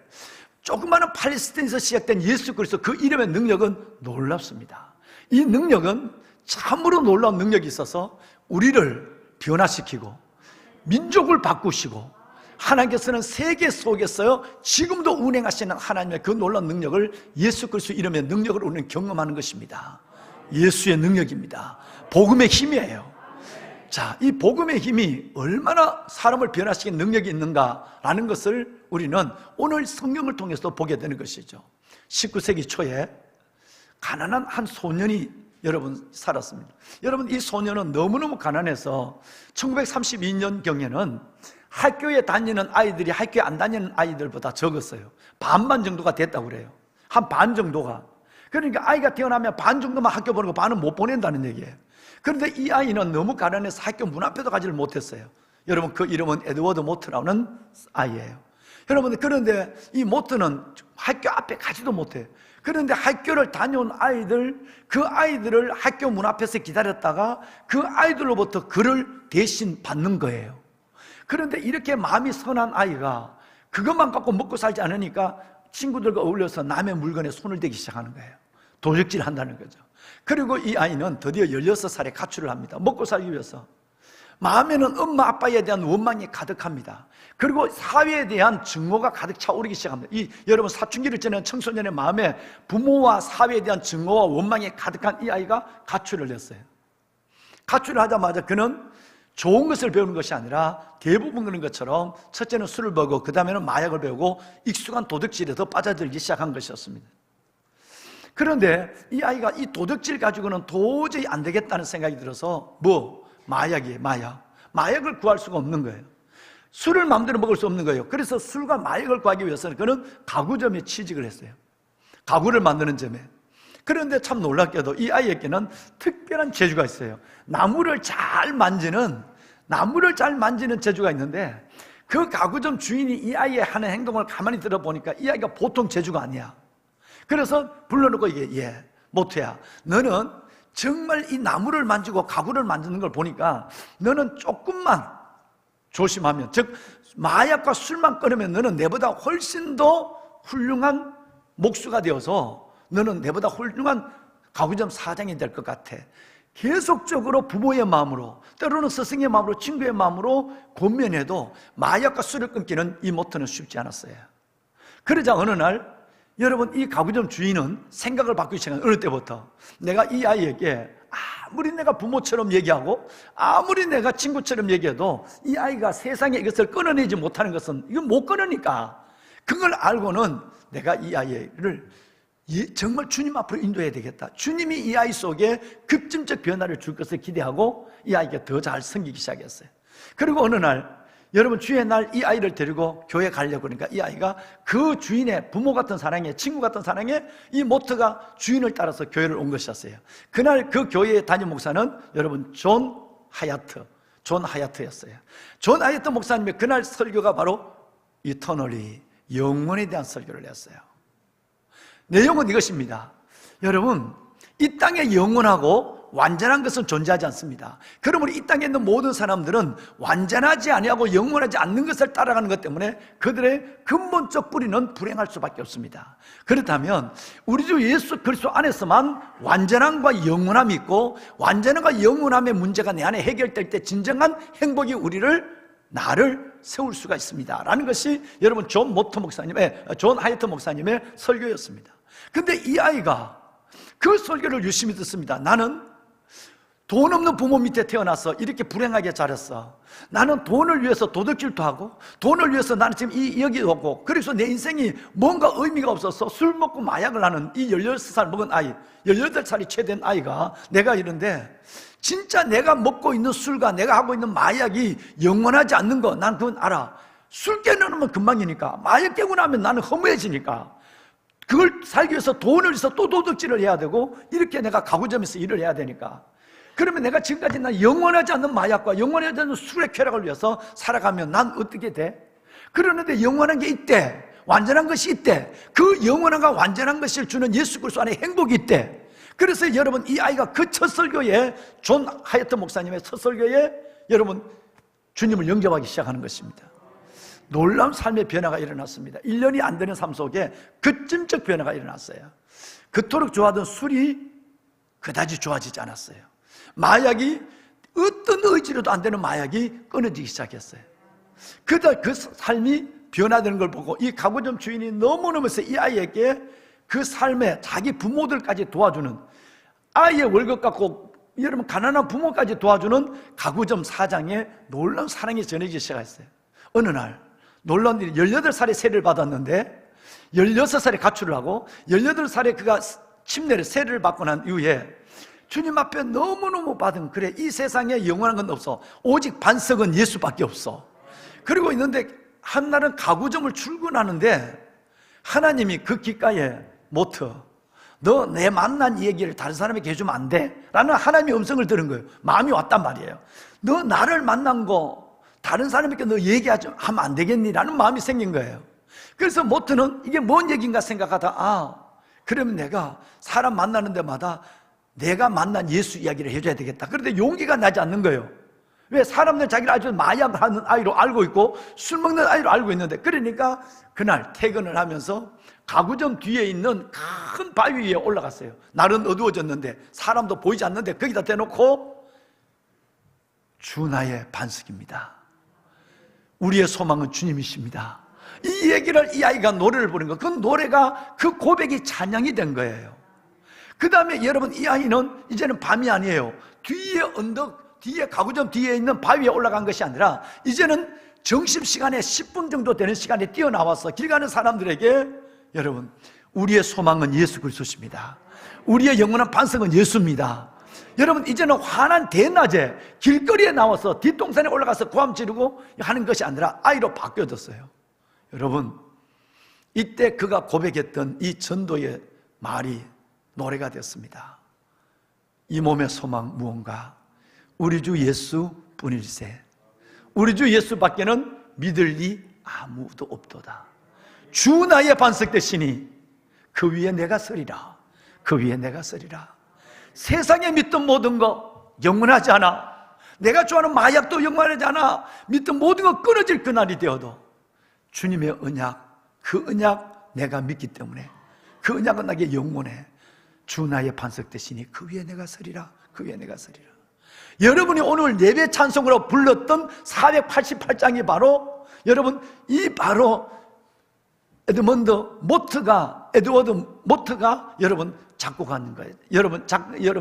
조그마한 팔레스타인에서 시작된 예수 그리스도 그 이름의 능력은 놀랍습니다. 이 능력은 참으로 놀라운 능력이 있어서 우리를 변화시키고 민족을 바꾸시고 하나님께서는 세계 속에서요 지금도 운행하시는 하나님의 그 놀라운 능력을 예수 그리스도 이름의 능력을 우리는 경험하는 것입니다. 예수의 능력입니다. 복음의 힘이에요. 자, 이 복음의 힘이 얼마나 사람을 변화시키는 능력이 있는가라는 것을 우리는 오늘 성경을 통해서 보게 되는 것이죠. 19세기 초에 가난한 한 소년이 여러분 살았습니다. 여러분 이 소년은 너무너무 가난해서 1932년경에는 학교에 다니는 아이들이 학교에 안 다니는 아이들보다 적었어요. 반반 정도가 됐다고 그래요. 한 반 정도가. 그러니까 아이가 태어나면 반 정도만 학교 보내고 반은 못 보낸다는 얘기예요. 그런데 이 아이는 너무 가난해서 학교 문 앞에도 가지를 못했어요. 여러분 그 이름은 에드워드 모트라는 아이예요. 여러분 그런데 이 모트는 학교 앞에 가지도 못해요. 그런데 학교를 다녀온 아이들, 그 아이들을 학교 문 앞에서 기다렸다가 그 아이들로부터 글을 대신 받는 거예요. 그런데 이렇게 마음이 선한 아이가 그것만 갖고 먹고 살지 않으니까 친구들과 어울려서 남의 물건에 손을 대기 시작하는 거예요. 도적질 한다는 거죠. 그리고 이 아이는 드디어 16살에 가출을 합니다. 먹고 살기 위해서. 마음에는 엄마 아빠에 대한 원망이 가득합니다. 그리고 사회에 대한 증오가 가득 차오르기 시작합니다. 여러분 사춘기를 지내는 청소년의 마음에 부모와 사회에 대한 증오와 원망이 가득한 이 아이가 가출을 했어요. 가출을 하자마자 그는 좋은 것을 배우는 것이 아니라 대부분 그런 것처럼 첫째는 술을 배우고 그 다음에는 마약을 배우고 익숙한 도둑질에 더 빠져들기 시작한 것이었습니다. 그런데 이 아이가 이 도둑질 가지고는 도저히 안 되겠다는 생각이 들어서 마약이에요. 마약을 구할 수가 없는 거예요. 술을 마음대로 먹을 수 없는 거예요. 그래서 술과 마약을 구하기 위해서는 그는 가구점에 취직을 했어요. 가구를 만드는 점에. 그런데 참 놀랍게도 이 아이에게는 특별한 재주가 있어요. 나무를 잘 만지는 재주가 있는데 그 가구점 주인이 이 아이의 하는 행동을 가만히 들어보니까 이 아이가 보통 재주가 아니야. 그래서 불러놓고 모트야, 너는 정말 이 나무를 만지고 가구를 만드는 걸 보니까 너는 조금만 조심하면, 즉 마약과 술만 끊으면 너는 내보다 훨씬 더 훌륭한 목수가 되어서 너는 내보다 훌륭한 가구점 사장이 될 것 같아. 계속적으로 부모의 마음으로, 때로는 스승의 마음으로, 친구의 마음으로 권면해도 마약과 술을 끊기는 이 모토는 쉽지 않았어요. 그러자 어느 날 여러분 이 가구점 주인은 생각을 바꾸기 시작한 어느 때부터 내가 이 아이에게 아무리 내가 부모처럼 얘기하고 아무리 내가 친구처럼 얘기해도 이 아이가 세상에 이것을 끊어내지 못하는 것은 이건 못 끊으니까 그걸 알고는 내가 이 아이를 정말 주님 앞으로 인도해야 되겠다. 주님이 이 아이 속에 급진적 변화를 줄 것을 기대하고 이 아이가 더 잘 섬기기 시작했어요. 그리고 어느 날 여러분 주의 날 이 아이를 데리고 교회 가려고 그러니까 이 아이가 그 주인의 부모 같은 사랑에, 친구 같은 사랑에 이 모트가 주인을 따라서 교회를 온 것이었어요. 그날 그 교회의 담임 목사는 여러분 존 하야트였어요. 존 하야트 목사님의 그날 설교가 바로 이터널리, 영원에 대한 설교를 했어요. 내용은 이것입니다. 여러분 이 땅에 영원하고 완전한 것은 존재하지 않습니다. 그러므로 이 땅에 있는 모든 사람들은 완전하지 아니하고 영원하지 않는 것을 따라가는 것 때문에 그들의 근본적 뿌리는 불행할 수밖에 없습니다. 그렇다면 우리 주 예수 그리스도 안에서만 완전함과 영원함이 있고 완전함과 영원함의 문제가 내 안에 해결될 때 진정한 행복이 나를 세울 수가 있습니다 라는 것이 여러분 존 하야트 목사님의 설교였습니다. 근데 이 아이가 그 설교를 유심히 듣습니다. 나는 돈 없는 부모 밑에 태어나서 이렇게 불행하게 자랐어. 나는 돈을 위해서 도둑질도 하고 돈을 위해서 나는 지금 여기 오고 그래서 내 인생이 뭔가 의미가 없어서 술 먹고 마약을 하는 이 16살 먹은 아이, 18살이 채 된 아이가 내가 이런데 진짜 내가 먹고 있는 술과 내가 하고 있는 마약이 영원하지 않는 거 난 그건 알아. 술 깨놓으면 금방이니까. 마약 깨고 나면 나는 허무해지니까. 그걸 살기 위해서 돈을 위해서 또 도둑질을 해야 되고 이렇게 내가 가구점에서 일을 해야 되니까. 그러면 내가 지금까지 난 영원하지 않는 마약과 영원하지 않는 술의 쾌락을 위해서 살아가면 난 어떻게 돼? 그러는데 영원한 게 있대. 완전한 것이 있대. 그 영원한과 완전한 것을 주는 예수 그리스도 안에 행복이 있대. 그래서 여러분 이 아이가 그 첫 설교에 존 하이어트 목사님의 첫 설교에 여러분 주님을 영접하기 시작하는 것입니다. 놀라운 삶의 변화가 일어났습니다. 1년이 안 되는 삶 속에 급진적 변화가 일어났어요. 그토록 좋아하던 술이 그다지 좋아지지 않았어요. 마약이 어떤 의지로도 안 되는 마약이 끊어지기 시작했어요. 그 삶이 변화되는 걸 보고 이 가구점 주인이 너무너무 이 아이에게 그 삶에 자기 부모들까지 도와주는, 아이의 월급 갖고 여러분 가난한 부모까지 도와주는 가구점 사장의 놀라운 사랑이 전해지기 시작했어요. 어느 날 놀라운 일이, 18살에 세례를 받았는데 16살에 가출을 하고 18살에 그가 침례를 세례를 받고 난 이후에 주님 앞에 너무너무 받은, 그래 이 세상에 영원한 건 없어, 오직 반석은 예수밖에 없어. 그리고 있는데 한날은 가구점을 출근하는데 하나님이 그 귓가에 모트, 너 내 만난 이 얘기를 다른 사람에게 해주면 안 돼? 라는 하나님의 음성을 들은 거예요. 마음이 왔단 말이에요. 너 나를 만난 거 다른 사람에게 너 얘기하면 안 되겠니? 라는 마음이 생긴 거예요. 그래서 모트는 이게 뭔 얘기인가 생각하다, 그러면 내가 사람 만나는 데마다 내가 만난 예수 이야기를 해줘야 되겠다. 그런데 용기가 나지 않는 거예요. 왜? 사람들 자기를 아주 마약하는 아이로 알고 있고 술 먹는 아이로 알고 있는데, 그러니까 그날 퇴근을 하면서 가구점 뒤에 있는 큰 바위 위에 올라갔어요. 날은 어두워졌는데 사람도 보이지 않는데 거기다 대놓고 주 나의 반석입니다. 우리의 소망은 주님이십니다. 이 얘기를 이 아이가 노래를 부른 거, 그 노래가, 그 고백이 찬양이 된 거예요. 그 다음에 여러분 이 아이는 이제는 밤이 아니에요. 뒤에 언덕, 뒤에 가구점 뒤에 있는 바위에 올라간 것이 아니라 이제는 점심시간에 10분 정도 되는 시간에 뛰어나와서 길 가는 사람들에게, 여러분 우리의 소망은 예수 그리스도십니다. 우리의 영원한 반석은 예수입니다. 여러분 이제는 환한 대낮에 길거리에 나와서 뒷동산에 올라가서 고함 지르고 하는 것이 아니라 아이로 바뀌어졌어요. 여러분 이때 그가 고백했던 이 전도의 말이 노래가 됐습니다. 이 몸의 소망 무언가? 우리 주 예수 뿐일세. 우리 주 예수밖에는 믿을 리 아무도 없도다. 주 나의 반석 되시니 그 위에 내가 서리라. 그 위에 내가 서리라. 세상에 믿던 모든 거 영원하지 않아. 내가 좋아하는 마약도 영원하지 않아. 믿던 모든 거 끊어질 그날이 되어도 주님의 언약, 그 언약 내가 믿기 때문에 그 언약은 나에게 영원해. 주 나의 반석 되시니 그 위에 내가 서리라. 그 위에 내가 서리라. 여러분이 오늘 예배 찬송으로 불렀던 488장이 바로, 여러분 이 바로 에드워드 모트가 여러분 작곡한 거예요. 여러분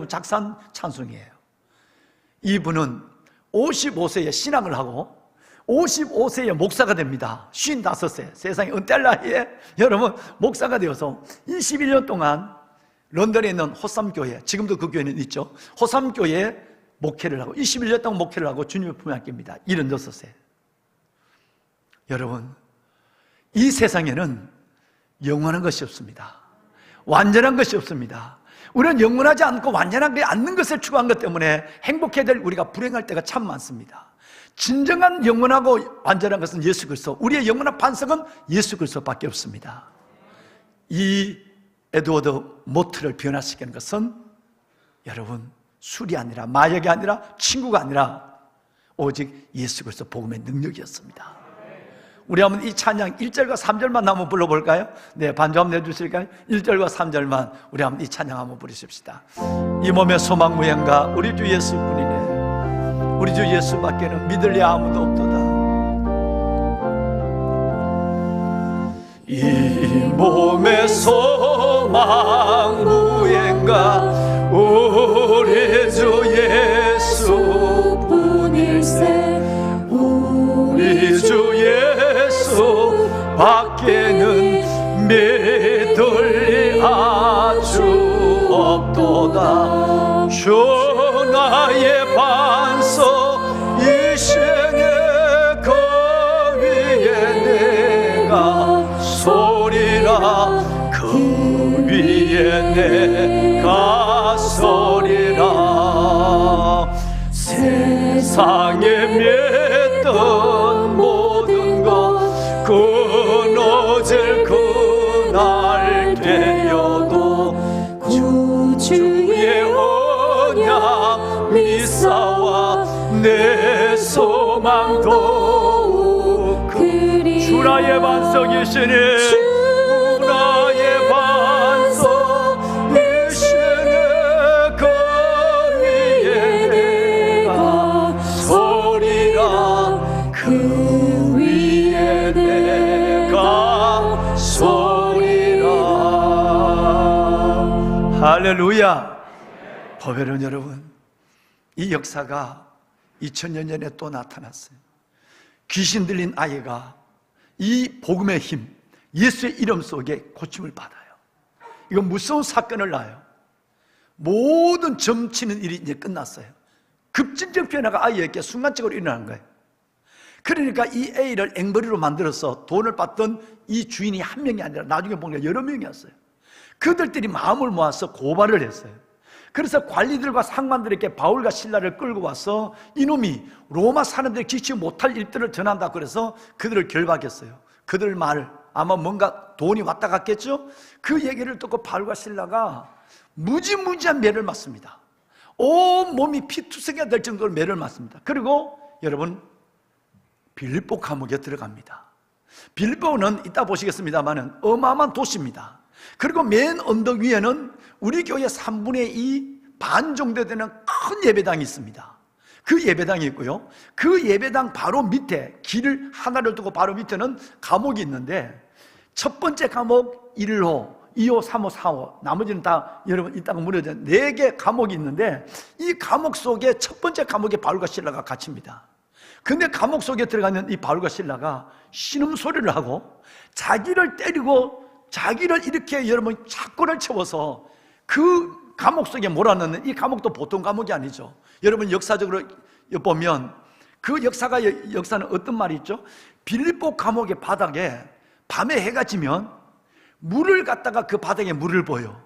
작사한 찬송이에요. 이분은 55세에 신앙을 하고 55세에 목사가 됩니다. 55세, 세상에 은퇴할 나이에 여러분 목사가 되어서 21년 동안 런던에 있는 호삼교회, 지금도 그 교회는 있죠, 호삼교회에 목회를 하고 21년 동안 목회를 하고 주님의 품에 안깁니다. 76세. 여러분 이 세상에는 영원한 것이 없습니다. 완전한 것이 없습니다. 우리는 영원하지 않고 완전하지 않는 것을 추구한 것 때문에 행복해야 될 우리가 불행할 때가 참 많습니다. 진정한 영원하고 완전한 것은 예수 그리스도, 우리의 영원한 반석은 예수 그리스도밖에 없습니다. 이 에드워드 모트를 변화시키는 것은 여러분 술이 아니라, 마약이 아니라, 친구가 아니라 오직 예수 그리스도 복음의 능력이었습니다. 우리 한번 이 찬양 1절과 3절만 한번 불러볼까요? 네, 반주 한번 내주실까요? 1절과 3절만 우리 한번 이 찬양 한번 부르십시다. 이 몸의 소망 무현가 우리 주 예수뿐이네. 우리 주 예수밖에는 믿을 리 아무도 없도다. 이 몸의 소망 무현가 우리 주 예수뿐일세. 우리 주 예수 밖에는 믿을 리 아주 없도다. 주 나의 나의 반석이시네 그 위에 내가 서리라 그 위에 내가 서리라 세상에 맺던 모든 것 끊어질 그날 되어도 주의 언약 미사와 내 소망 더욱 주 나의 반석이시니 주 나의 반석이시니 그 위에 내가 서리라 그 위에 내가 서리라. 할렐루야. 보배는 여러분, 이 역사가 2000년 전에 또 나타났어요. 귀신 들린 아이가 이 복음의 힘, 예수의 이름 속에 고침을 받아요. 이건 무서운 사건을 낳아요. 모든 점치는 일이 이제 끝났어요. 급진적 변화가 아이에게 순간적으로 일어나는 거예요. 그러니까 이 A를 앵벌이로 만들어서 돈을 받던 이 주인이 한 명이 아니라 나중에 보니까 여러 명이었어요. 그들끼리 마음을 모아서 고발을 했어요. 그래서 관리들과 상관들에게 바울과 신라를 끌고 와서 이놈이 로마 사람들이 지치 못할 일들을 전한다 그래서 그들을 결박했어요. 그들 말 아마 뭔가 돈이 왔다 갔겠죠. 그 얘기를 듣고 바울과 신라가 무지무지한 매를 맞습니다. 온 몸이 피투성이가 될 정도로 매를 맞습니다. 그리고 여러분 빌립보 감옥에 들어갑니다. 빌립보는 이따 보시겠습니다만은 어마어마한 도시입니다. 그리고 맨 언덕 위에는 우리 교회 3분의 2 반 정도 되는 큰 예배당이 있습니다. 그 예배당이 있고요. 그 예배당 바로 밑에 길을 하나를 두고 바로 밑에는 감옥이 있는데 첫 번째 감옥 1호, 2호, 3호, 4호 나머지는 다 여러분 이따가 무너져 4개 감옥이 있는데 이 감옥 속에 첫 번째 감옥에 바울과 신라가 갇힙니다. 근데 감옥 속에 들어가는 이 바울과 신라가 신음소리를 하고 자기를 때리고 자기를 이렇게 여러분 사건을 채워서 그 감옥 속에 몰아넣는 이 감옥도 보통 감옥이 아니죠. 여러분 역사적으로 보면 그 역사는 어떤 말이 있죠? 빌립보 감옥의 바닥에 밤에 해가 지면 물을 갖다가 그 바닥에 물을 부어요.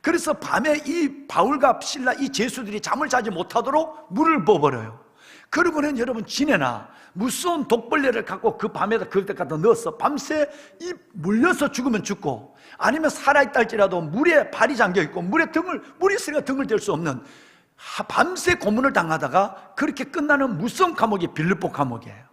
그래서 밤에 이 바울과 신라 이 죄수들이 잠을 자지 못하도록 물을 부어버려요. 그러고는 여러분 지네나 무서운 독벌레를 갖고 그 밤에다 그때 갖다 넣어서 밤새 이 물려서 죽으면 죽고 아니면 살아있다 할지라도 물에 발이 잠겨있고 물이 있으니까 등을 댈 수 없는 밤새 고문을 당하다가 그렇게 끝나는 무서운 감옥이 빌립보 감옥이에요.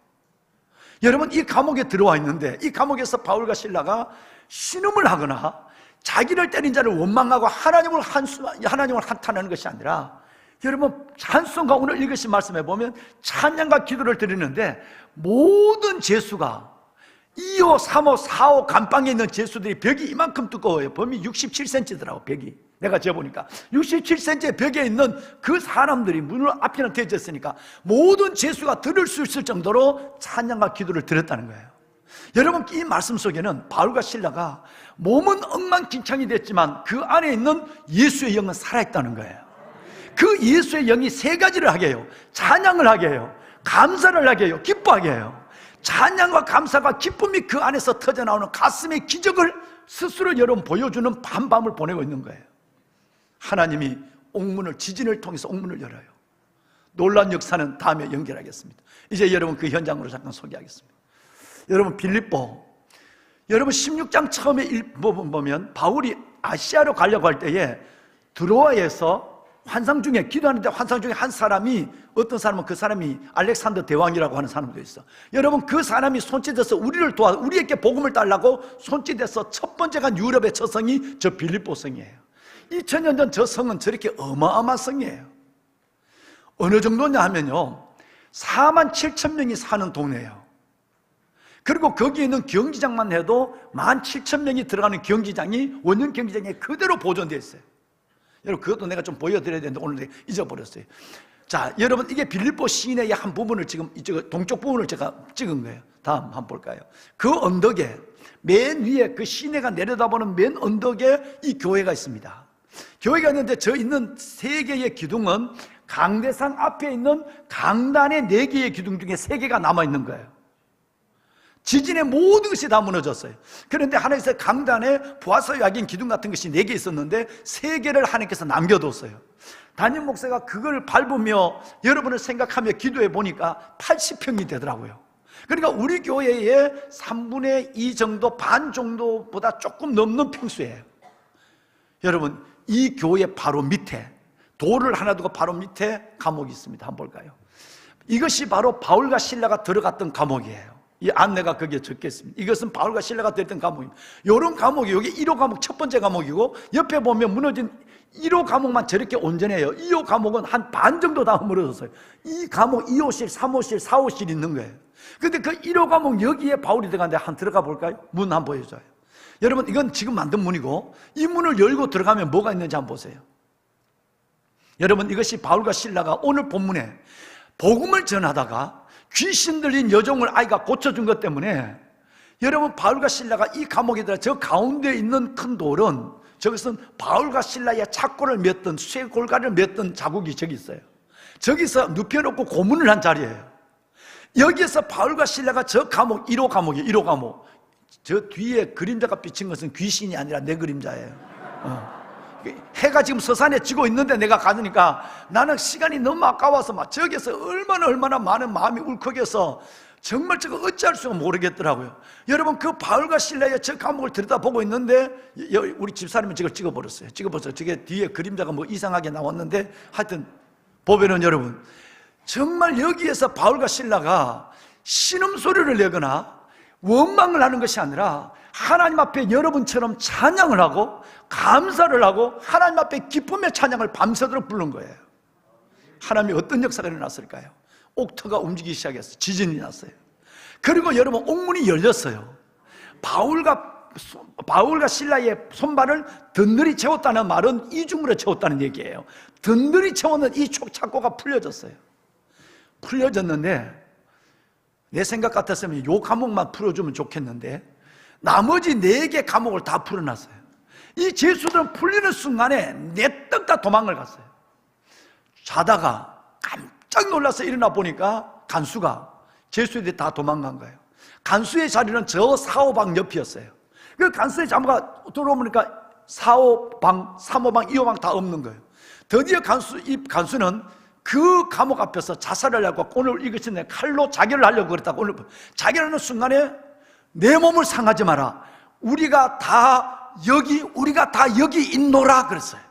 여러분 이 감옥에 들어와 있는데 이 감옥에서 바울과 신라가 신음을 하거나 자기를 때린 자를 원망하고 하나님을 한탄하는 것이 아니라 여러분 찬송가 오늘 읽으신 말씀에 보면 찬양과 기도를 드리는데 모든 제수가 2호, 3호, 4호 감방에 있는 제수들이 벽이 이만큼 두꺼워요. 범위 67cm더라고 벽이. 내가 재보니까 67cm의 벽에 있는 그 사람들이 문을 앞에는 대졌으니까 모든 제수가 들을 수 있을 정도로 찬양과 기도를 드렸다는 거예요. 여러분 이 말씀 속에는 바울과 신라가 몸은 엉망진창이 됐지만 그 안에 있는 예수의 영은 살아있다는 거예요. 그 예수의 영이 3가지를 하게 해요. 찬양을 하게 해요, 감사를 하게 해요, 기뻐하게 해요. 찬양과 감사가 기쁨이 그 안에서 터져나오는 가슴의 기적을 스스로 여러분 보여주는 밤을 보내고 있는 거예요. 하나님이 지진을 통해서 옥문을 열어요. 놀라운 역사는 다음에 연결하겠습니다. 이제 여러분 그 현장으로 잠깐 소개하겠습니다. 여러분 빌립보, 여러분 16장 처음에 부분 보면 바울이 아시아로 가려고 할 때에 드로아에서 환상 중에 기도하는데 환상 중에 한 사람이 어떤 사람은 그 사람이 알렉산더 대왕이라고 하는 사람도 있어. 여러분 그 사람이 손짓해서 우리에게 복음을 달라고 손짓해서 첫 번째 간 유럽의 첫 성이 저 빌립보 성이에요. 2000년 전 저 성은 저렇게 어마어마한 성이에요. 어느 정도냐 하면요 47,000명이 사는 동네예요. 그리고 거기에 있는 경기장만 해도 17,000명이 들어가는 경기장이 원형 경기장에 그대로 보존되어 있어요. 여러분 그것도 내가 좀 보여드려야 되는데 오늘 잊어버렸어요. 자, 여러분 이게 빌립보 시내의 한 부분을 지금 이쪽 동쪽 부분을 제가 찍은 거예요. 다음 한번 볼까요? 그 언덕에 맨 위에 그 시내가 내려다보는 맨 언덕에 이 교회가 있습니다. 교회가 있는데 저 있는 3개의 기둥은 강대상 앞에 있는 강단의 4개의 기둥 중에 3개가 남아있는 거예요. 지진의 모든 것이 다 무너졌어요. 그런데 하나님께서 강단에 보아서 여긴 기둥 같은 것이 4개 있었는데 3개를 하나님께서 남겨뒀어요. 담임 목사가 그걸 밟으며 여러분을 생각하며 기도해 보니까 80평이 되더라고요. 그러니까 우리 교회의 3분의 2 정도, 반 정도보다 조금 넘는 평수예요. 여러분, 이 교회 바로 밑에 돌을 하나 두고 바로 밑에 감옥이 있습니다. 한번 볼까요? 이것이 바로 바울과 실라가 들어갔던 감옥이에요. 이 안내가 거기에 적혀 있습니다. 이것은 바울과 실라가 들어갔던 감옥입니다. 이런 감옥이, 여기 1호 감옥 첫 번째 감옥이고, 옆에 보면 무너진 1호 감옥만 저렇게 온전해요. 2호 감옥은 한 반 정도 다 무너졌어요. 이 감옥 2호실, 3호실, 4호실 있는 거예요. 근데 그 1호 감옥 여기에 바울이 들어가는데 한 들어가 볼까요? 문 한번 보여줘요. 여러분, 이건 지금 만든 문이고, 이 문을 열고 들어가면 뭐가 있는지 한번 보세요. 여러분, 이것이 바울과 실라가 오늘 본문에 복음을 전하다가 귀신 들린 여종을 아이가 고쳐준 것 때문에, 여러분, 바울과 실라가 이 감옥에 들어 저 가운데 있는 큰 돌은, 저것은 바울과 실라의 착고를 맺던, 쇠골가를 맺던 자국이 저기 있어요. 저기서 눕혀놓고 고문을 한 자리예요. 여기에서 바울과 실라가 저 감옥, 1호 감옥이에요. 1호 감옥. 저 뒤에 그림자가 비친 것은 귀신이 아니라 내 그림자예요. 해가 지금 서산에 지고 있는데 내가 가니까 나는 시간이 너무 아까워서 막 저기서 얼마나 많은 마음이 울컥해서 정말 저거 어찌할 수가 모르겠더라고요. 여러분, 그 바울과 실라의 저 감옥을 들여다보고 있는데 우리 집사람이 저걸 찍어버렸어요. 찍어버렸어요. 저게 뒤에 그림자가 뭐 이상하게 나왔는데, 하여튼 보면은 여러분, 정말 여기에서 바울과 실라가 신음소리를 내거나 원망을 하는 것이 아니라 하나님 앞에 여러분처럼 찬양을 하고 감사를 하고 하나님 앞에 기쁨의 찬양을 밤새도록 부른 거예요. 하나님이 어떤 역사가 일어났을까요? 옥터가 움직이기 시작했어요. 지진이 났어요. 그리고 여러분, 옥문이 열렸어요. 바울과 실라의 손발을 든든히 채웠다는 말은 이중으로 채웠다는 얘기예요. 든든히 채웠는 이 착고가 풀려졌어요. 풀려졌는데, 내 생각 같았으면 요 감옥만 풀어주면 좋겠는데 나머지 4개 감옥을 다 풀어놨어요. 이 죄수들은 풀리는 순간에 내떡 다 도망을 갔어요. 자다가 깜짝 놀라서 일어나 보니까 간수가, 죄수들이 다 도망간 거예요. 간수의 자리는 저 4호방 옆이었어요. 그 간수의 자모가 들어오니까 4호방, 3호방, 2호방 다 없는 거예요. 드디어 이 간수는 그 감옥 앞에서 자살을 하고, 오늘 이것이 칼로 자결을 하려고 그랬다고. 오늘 자결하는 순간에 내 몸을 상하지 마라, 우리가 다 여기 있노라 그랬어요.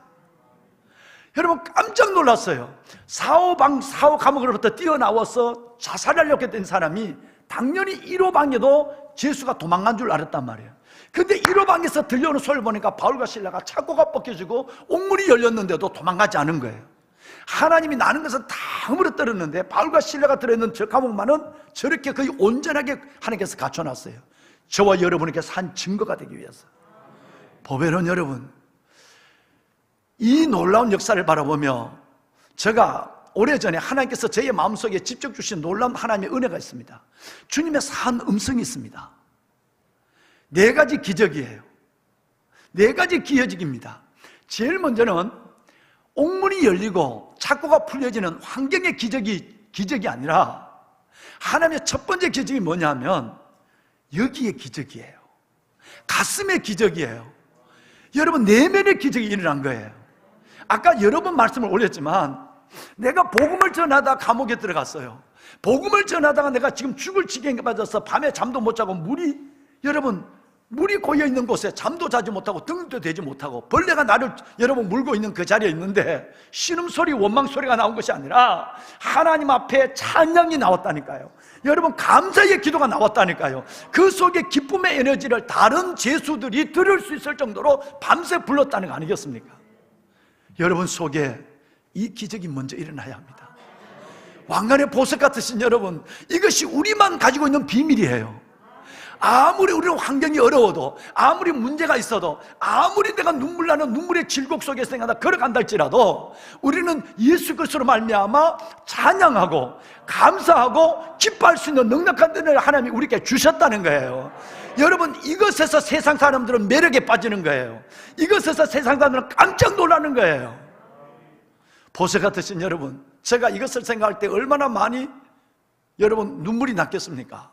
여러분, 깜짝 놀랐어요. 4호 감옥으로부터 뛰어나와서 자살하려고 했던 사람이 당연히 1호 방에도 죄수가 도망간 줄 알았단 말이에요. 근데 1호 방에서 들려오는 소리를 보니까 바울과 실라가 착고가 벗겨지고 옥문이 열렸는데도 도망가지 않은 거예요. 하나님이 나는 것은 다 물어떨었는데 바울과 실라가 들어있는 저 감옥만은 저렇게 거의 온전하게 하나님께서 갖춰놨어요. 저와 여러분에게 산 증거가 되기 위해서. 보배는 여러분, 이 놀라운 역사를 바라보며 제가 오래전에 하나님께서 저의 마음속에 직접 주신 놀라운 하나님의 은혜가 있습니다. 주님의 산 음성이 있습니다. 4가지 기적이에요. 4가지 기적입니다. 제일 먼저는 옥문이 열리고 착고가 풀려지는 환경의 기적이 아니라 하나님의 첫 번째 기적이 뭐냐면 여기의 기적이에요. 가슴의 기적이에요. 여러분, 내면의 기적이 일어난 거예요. 아까 여러 번 말씀을 올렸지만 내가 복음을 전하다 감옥에 들어갔어요. 복음을 전하다가 내가 지금 죽을 지경에 빠져서 밤에 잠도 못 자고 물이 고여있는 곳에 잠도 자지 못하고 등도 대지 못하고 벌레가 나를 여러분 물고 있는 그 자리에 있는데 신음소리, 원망소리가 나온 것이 아니라 하나님 앞에 찬양이 나왔다니까요. 여러분, 감사의 기도가 나왔다니까요. 그 속에 기쁨의 에너지를 다른 죄수들이 들을 수 있을 정도로 밤새 불렀다는 거 아니겠습니까? 여러분 속에 이 기적이 먼저 일어나야 합니다. 왕관의 보석 같으신 여러분, 이것이 우리만 가지고 있는 비밀이에요. 아무리 우리는 환경이 어려워도, 아무리 문제가 있어도, 아무리 내가 눈물 나는 눈물의 질곡 속에서 내가 걸어간다 할지라도 우리는 예수 그리스도로 말미암아 찬양하고 감사하고 기뻐할 수 있는 넉넉한 은혜를 하나님이 우리에게 주셨다는 거예요. 여러분, 이것에서 세상 사람들은 매력에 빠지는 거예요. 이것에서 세상 사람들은 깜짝 놀라는 거예요. 보석 같으신 여러분, 제가 이것을 생각할 때 얼마나 많이 여러분 눈물이 났겠습니까?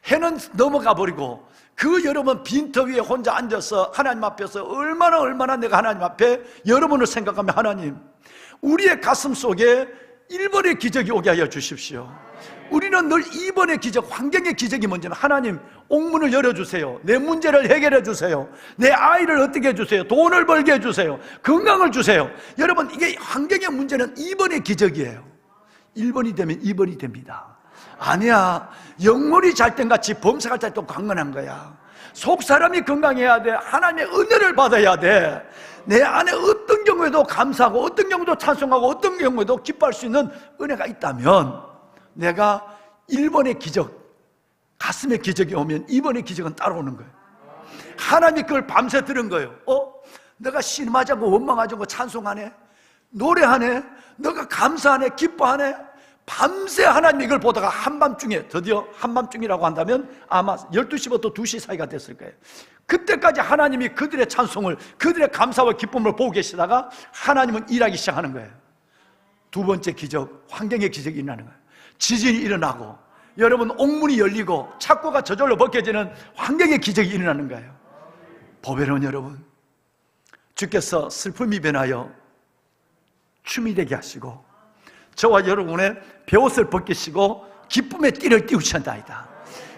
해는 넘어가 버리고 그 여러분 빈터 위에 혼자 앉아서 하나님 앞에서 얼마나 내가 하나님 앞에 여러분을 생각하며 하나님, 우리의 가슴 속에 1번의 기적이 오게 하여 주십시오. 우리는 늘 2번의 기적, 환경의 기적이 먼저는 하나님 옥문을 열어주세요. 내 문제를 해결해 주세요. 내 아이를 어떻게 해주세요. 돈을 벌게 해주세요. 건강을 주세요. 여러분, 이게 환경의 문제는 2번의 기적이에요. 1번이 되면 2번이 됩니다. 아니야, 영혼이 잘 땐 같이 범사가 잘 땐 강건한 거야. 속 사람이 건강해야 돼. 하나님의 은혜를 받아야 돼. 내 안에 어떤 경우에도 감사하고 어떤 경우도 찬송하고 어떤 경우에도 기뻐할 수 있는 은혜가 있다면 내가 1번의 기적, 가슴의 기적이 오면 2번의 기적은 따라오는 거예요. 하나님이 그걸 밤새 들은 거예요. 내가 신음하지 않고 원망하지 않고 찬송하네, 노래하네, 너가 감사하네, 기뻐하네. 밤새 하나님이 이걸 보다가 한밤중에, 드디어 한밤중이라고 한다면 아마 12시부터 2시 사이가 됐을 거예요. 그때까지 하나님이 그들의 찬송을, 그들의 감사와 기쁨을 보고 계시다가 하나님은 일하기 시작하는 거예요. 두 번째 기적, 환경의 기적이 일어나는 거예요. 지진이 일어나고 여러분 옥문이 열리고 착고가 저절로 벗겨지는 환경의 기적이 일어나는 거예요. 보배로운 여러분, 주께서 슬픔이 변하여 춤이 되게 하시고 저와 여러분의 베옷을 벗기시고 기쁨의 띠를 띄우신다이다.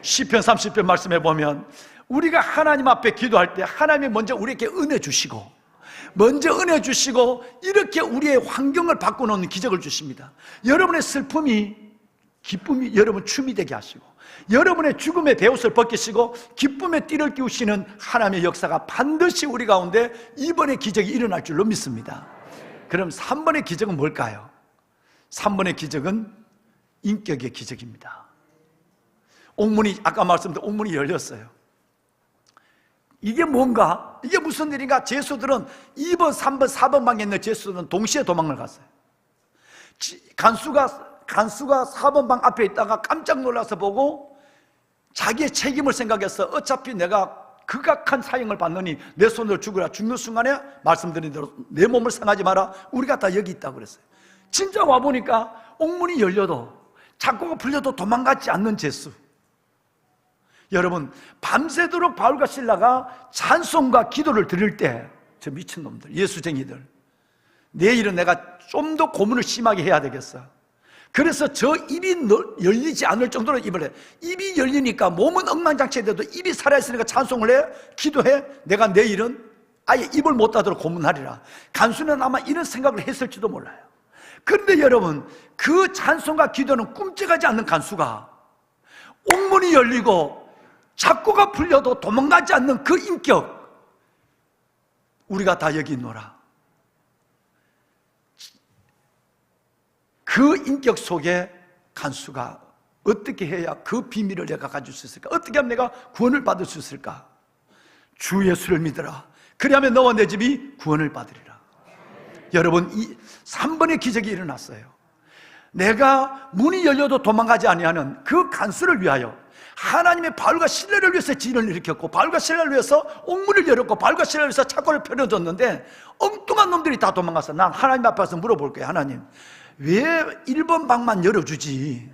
시편 30편 말씀해 보면 우리가 하나님 앞에 기도할 때 하나님이 먼저 우리에게 은혜 주시고 이렇게 우리의 환경을 바꿔놓는 기적을 주십니다. 여러분의 슬픔이 기쁨이 여러분 춤이 되게 하시고 여러분의 죽음의 베옷을 벗기시고 기쁨의 띠를 띄우시는 하나님의 역사가 반드시 우리 가운데 이번의 기적이 일어날 줄로 믿습니다. 그럼 3번의 기적은 뭘까요? 3번의 기적은 인격의 기적입니다. 옥문이, 아까 말씀드린 옥문이 열렸어요. 이게 뭔가? 이게 무슨 일인가? 제수들은 2번, 3번, 4번 방에 있는 제수들은 동시에 도망을 갔어요. 간수가 4번 방 앞에 있다가 깜짝 놀라서 보고 자기의 책임을 생각해서 어차피 내가 극악한 사형을 받느니 내 손으로 죽으라. 죽는 순간에 말씀드린 대로 내 몸을 상하지 마라. 우리가 다 여기 있다고 그랬어요. 진짜 와보니까 옥문이 열려도 착고가 풀려도 도망가지 않는 제수. 여러분, 밤새도록 바울과 실라가 찬송과 기도를 드릴 때 저 미친놈들, 예수쟁이들, 내일은 내가 좀 더 고문을 심하게 해야 되겠어. 그래서 저 입이 열리지 않을 정도로 입을 해. 입이 열리니까 몸은 엉망장치가 돼도 입이 살아있으니까 찬송을 해, 기도해. 내가 내일은 아예 입을 못 닫도록 고문하리라. 간수는 아마 이런 생각을 했을지도 몰라요. 그런데 여러분, 그 찬송과 기도는 꿈쩍하지 않는 간수가 옥문이 열리고 착고가 풀려도 도망가지 않는 그 인격, 우리가 다 여기 있노라. 그 인격 속에 간수가 어떻게 해야 그 비밀을 내가 가질 수 있을까? 어떻게 하면 내가 구원을 받을 수 있을까? 주 예수를 믿으라. 그리하면 너와 내 집이 구원을 받으리라. 여러분, 이 3번의 기적이 일어났어요. 내가 문이 열려도 도망가지 아니하는 그 간수를 위하여 하나님의 바울과 실라를 위해서 진을 일으켰고 바울과 실라를 위해서 옥문을 열었고 바울과 실라를 위해서 착고를 펴려줬는데 엉뚱한 놈들이 다 도망가서 난 하나님 앞에 와서 물어볼 거예요. 하나님, 왜 1번 방만 열어주지?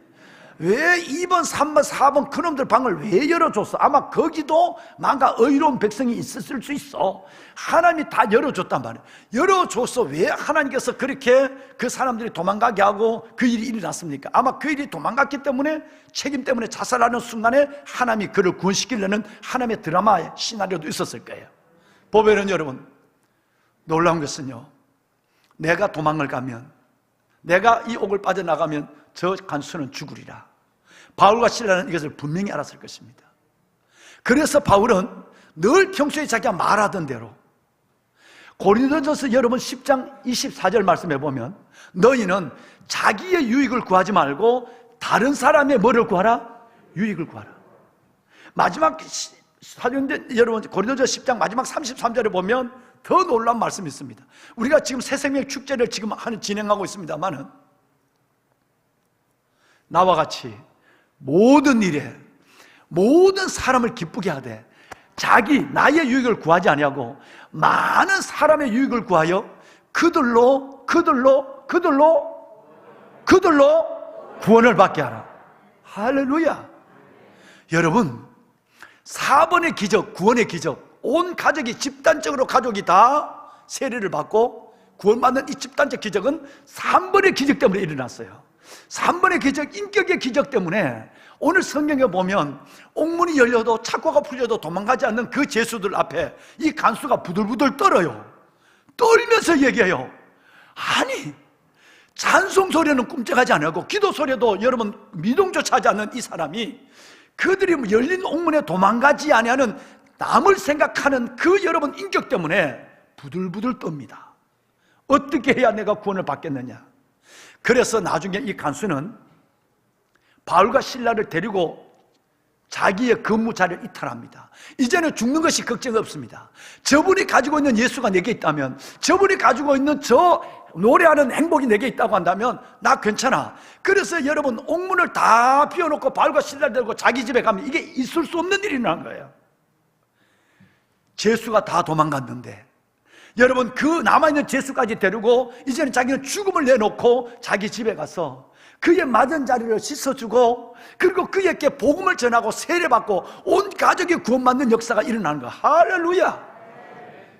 왜 2번, 3번, 4번 그놈들 방을 왜 열어줬어? 아마 거기도 뭔가 의로운 백성이 있었을 수 있어. 하나님이 다 열어줬단 말이에요. 열어줘서 왜 하나님께서 그렇게 그 사람들이 도망가게 하고 그 일이 일어났습니까? 아마 그 일이 도망갔기 때문에, 책임 때문에 자살하는 순간에 하나님이 그를 구원시키려는 하나님의 드라마의 시나리오도 있었을 거예요. 보배는 여러분, 놀라운 것은요, 내가 도망을 가면, 내가 이 옥을 빠져나가면 저 간수는 죽으리라. 바울과 실라는 이것을 분명히 알았을 것입니다. 그래서 바울은 늘 평소에 자기가 말하던 대로 고린도전서 여러분 10장 24절 말씀해 보면 너희는 자기의 유익을 구하지 말고 다른 사람의 뭐를 구하라? 유익을 구하라. 마지막 사도행전 여러분 고린도전서 10장 마지막 33절에 보면 더 놀라운 말씀이 있습니다. 우리가 지금 새생명 축제를 지금 진행하고 있습니다만은 나와 같이 모든 일에 모든 사람을 기쁘게 하되 나의 유익을 구하지 아니하고 많은 사람의 유익을 구하여 그들로 그들로 구원을 받게 하라. 할렐루야. 여러분, 4번의 기적, 구원의 기적, 온 가족이 집단적으로 가족이 다 세례를 받고 구원받는 이 집단적 기적은 3번의 기적 때문에 일어났어요. 3번의 기적, 인격의 기적 때문에 오늘 성경에 보면 옥문이 열려도 착고가 풀려도 도망가지 않는 그 죄수들 앞에 이 간수가 부들부들 떨어요. 떨면서 얘기해요. 아니, 찬송 소리는 꿈쩍하지 않고 기도 소리도 여러분 미동조차 하지 않는 이 사람이 그들이 열린 옥문에 도망가지 아니하는 남을 생각하는 그 여러분 인격 때문에 부들부들 떱니다. 어떻게 해야 내가 구원을 받겠느냐? 그래서 나중에 이 간수는 바울과 실라를 데리고 자기의 근무 자리를 이탈합니다. 이제는 죽는 것이 걱정 없습니다. 저분이 가지고 있는 예수가 내게 있다면, 저분이 가지고 있는 저 노래하는 행복이 내게 있다고 한다면 나 괜찮아. 그래서 여러분 옥문을 다 비워놓고 바울과 실라를 데리고 자기 집에 가면 이게 있을 수 없는 일이 난 거예요. 죄수가 다 도망갔는데 여러분 그 남아있는 죄수까지 데리고 이제는 자기는 죽음을 내놓고 자기 집에 가서 그의 맞은 자리를 씻어주고 그리고 그에게 복음을 전하고 세례받고 온 가족이 구원받는 역사가 일어나는 거야. 할렐루야.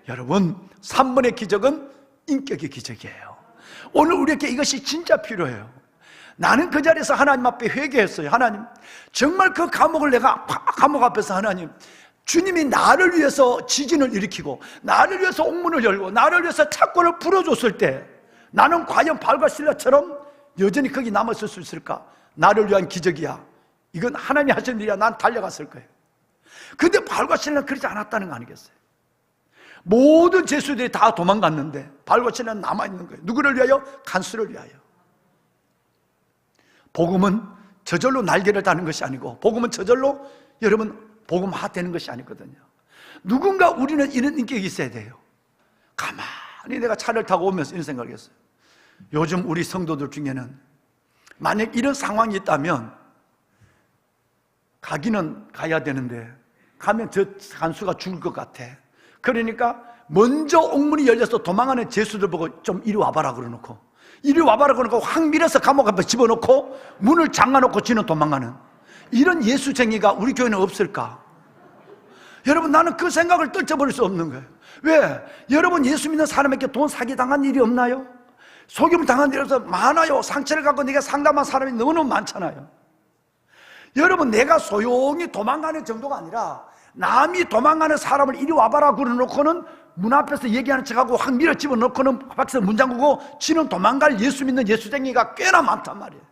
여러분 3번의 기적은 인격의 기적이에요. 오늘 우리에게 이것이 진짜 필요해요. 나는 그 자리에서 하나님 앞에 회개했어요. 하나님, 정말 그 감옥을 내가 감옥 앞에서 하나님, 주님이 나를 위해서 지진을 일으키고 나를 위해서 옥문을 열고 나를 위해서 착고를 풀어줬을 때 나는 과연 바울과 실라처럼 여전히 거기 남았을 수 있을까? 나를 위한 기적이야. 이건 하나님이 하신 일이야. 난 달려갔을 거예요. 근데 바울과 실라는 그러지 않았다는 거 아니겠어요? 모든 죄수들이 다 도망갔는데 바울과 실라는 남아있는 거예요. 누구를 위하여? 간수를 위하여. 복음은 저절로 날개를 다는 것이 아니고 복음은 저절로 여러분 복음화되는 것이 아니거든요. 누군가 우리는 이런 인격이 있어야 돼요. 가만히 내가 차를 타고 오면서 이런 생각을 했어요. 요즘 우리 성도들 중에는 만약 이런 상황이 있다면 가기는 가야 되는데 가면 저 간수가 죽을 것 같아. 그러니까 먼저 옥문이 열려서 도망하는 죄수들 보고 좀 이리 와봐라 그러놓고 이리 와봐라 그러놓고 확 밀어서 감옥 앞에 집어넣고 문을 잠가놓고 지는 도망가는 이런 예수쟁이가 우리 교회는 없을까? 여러분 나는 그 생각을 떨쳐버릴 수 없는 거예요. 왜? 여러분 예수 믿는 사람에게 돈 사기당한 일이 없나요? 속임 당한 일이 없어 많아요. 상처를 갖고 내가 상담한 사람이 너무너무 많잖아요. 여러분 내가 소용이 도망가는 정도가 아니라 남이 도망가는 사람을 이리 와봐라 그러놓고는 문 앞에서 얘기하는 척하고 확 밀어 집어넣고는 밖에서 문 잠그고 지는 도망갈 예수 믿는 예수쟁이가 꽤나 많단 말이에요.